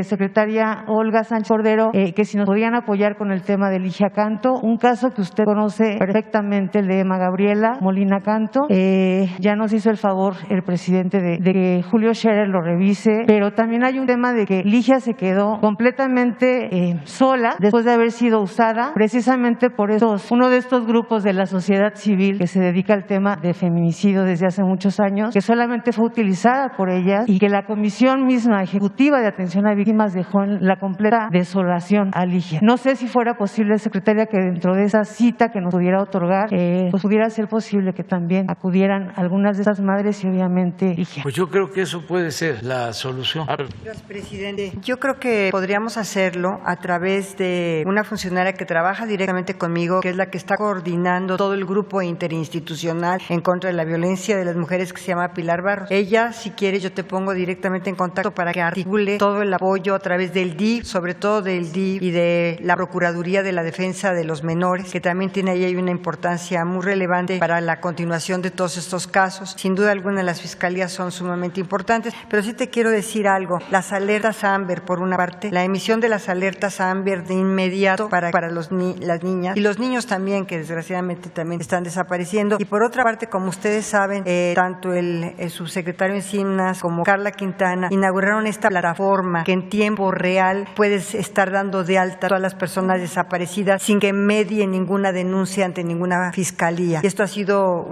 secretaria Olga Sánchez Cordero, que si nos podían apoyar con el tema de Ligia Canto, un caso que usted conoce perfectamente, el de Emma Gabriela Molina Canto. Ya nos hizo el favor el presidente de que Julio Scherer lo revise, pero también hay un tema de que Ligia se quedó completamente sola después de haber sido usada precisamente por uno de estos grupos de la sociedad civil que se dedica al tema de feminicidio desde hace muchos años, que solamente fue utilizada por ellas y que la comisión misma ejecutiva de atención a víctimas dejó en la completa desolación a Ligia. No sé si fuera posible, secretaria, que dentro de esa cita que nos pudiera otorgar, pues pudiera ser posible que también acudieran algunas de esas madres y obviamente Ligia. Pues yo creo que eso puede ser la solución. Gracias, presidente. Yo creo que podríamos hacerlo a través de una funcionaria que trabaja directamente conmigo, que es la que está coordinando todo el grupo interinstitucional en contra de la violencia de las mujeres, que se llama Pilar Barros. Ella, si quiere, yo te pongo directamente en contacto para que articule todo el apoyo a través del DIF, sobre todo del DIF y de la Procuraduría de la Defensa de los Menores, que también tiene ahí una importancia muy relevante para la continuación de todos estos casos. Sin duda alguna, las fiscalías son sumamente importantes, pero sí te quiero decir algo. Las alertas Amber, por una parte, la emisión de las alertas Amber de inmediato para las niñas y los niños también, que desgraciadamente también están desapareciendo. Y por otra parte, como ustedes saben, tanto el subsecretario Encinas como Carla Quintana inauguraron esta plataforma que en tiempo real puedes estar dando de alta a todas las personas desaparecidas sin que medie ninguna denuncia ante ninguna fiscalía. Y esto ha sido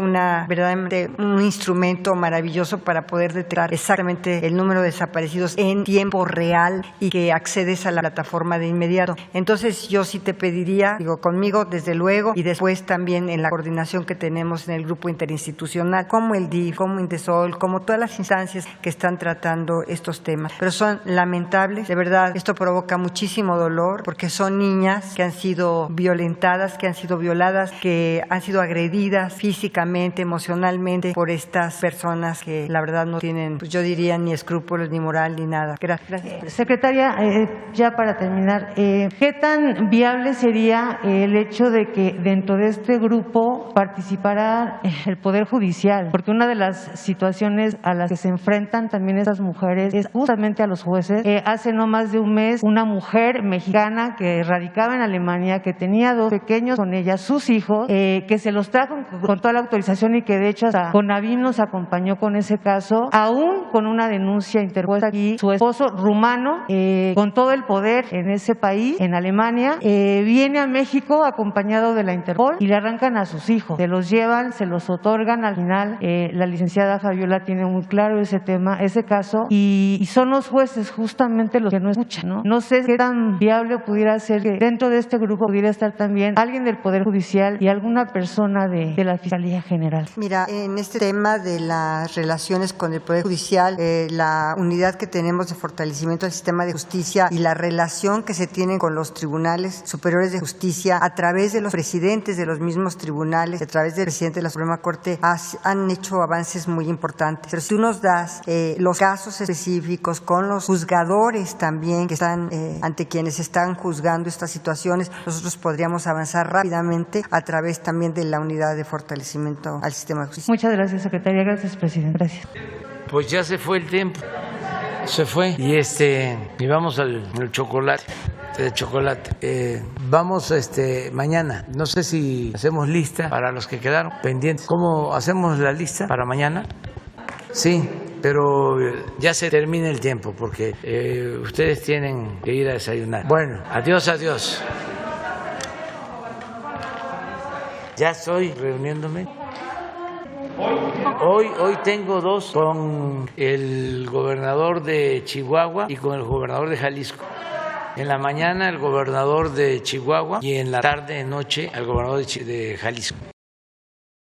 verdaderamente un instrumento maravilloso para poder detectar exactamente el número de desaparecidos en tiempo real y que accedes a la plataforma de inmediato. Entonces yo sí te pediría, conmigo desde luego, y después también en la coordinación que tenemos en el grupo interinstitucional, como el DIF, como Indesol, como todas las instancias que están tratando estos temas. Pero son lamentables, de verdad, esto provoca muchísimo dolor porque son niñas que han sido violentadas, que han sido violadas, que han sido agredidas físicamente, emocionalmente por estas personas que la verdad no tienen, pues yo diría, ni escrúpulos, ni moral, ni nada. Gracias. Secretaria, ya para terminar, ¿qué tan viable sería el hecho de que dentro de este grupo participara el Poder Judicial? Porque una de las situaciones a las que se enfrentan también estas mujeres es justamente a los jueces. Hace no más de un mes, una mujer mexicana que radicaba en Alemania, que tenía 2 pequeños con ella, sus hijos, que se los trajo con toda la autorización y que de hecho hasta CONAVIM nos acompañó con ese caso, aún con una denuncia interpuesta aquí, su esposo rumano, con todo el poder en ese país, en Alemania, viene a México acompañado de la Interpol y le arrancan a sus hijos, se los llevan, se los otorgan. Al final, la licenciada Fabiola tiene muy claro ese tema, ese caso, y son los jueces justamente los que no escuchan, ¿no? No sé qué tan viable pudiera ser que dentro de este grupo pudiera estar también alguien del Poder Judicial y alguna persona de la Fiscalía General. Mira, en este tema de las relaciones con el Poder Judicial, la unidad que tenemos de fortalecimiento del sistema de justicia y la relación que se tiene con los tribunales superiores de justicia a través de los presidentes de los mismos tribunales, a través del presidente de la Suprema Corte, han hecho avances muy importantes. Pero si tú nos das los casos específicos con los juzgadores también que están ante quienes están juzgando estas situaciones, nosotros podríamos avanzar rápidamente a través también de la unidad de fortalecimiento al sistema de justicia. Muchas gracias, secretaria. Gracias, presidente. Gracias. Pues ya se fue el tiempo. se fue. Y vamos al chocolate. De chocolate. Vamos mañana. No sé si hacemos lista para los que quedaron pendientes. ¿Cómo hacemos la lista para mañana? Sí, pero ya se termina el tiempo porque ustedes tienen que ir a desayunar. Bueno, adiós, adiós. Ya estoy reuniéndome. Hoy tengo dos con el gobernador de Chihuahua y con el gobernador de Jalisco. En la mañana el gobernador de Chihuahua y en la tarde, noche, el gobernador de Jalisco.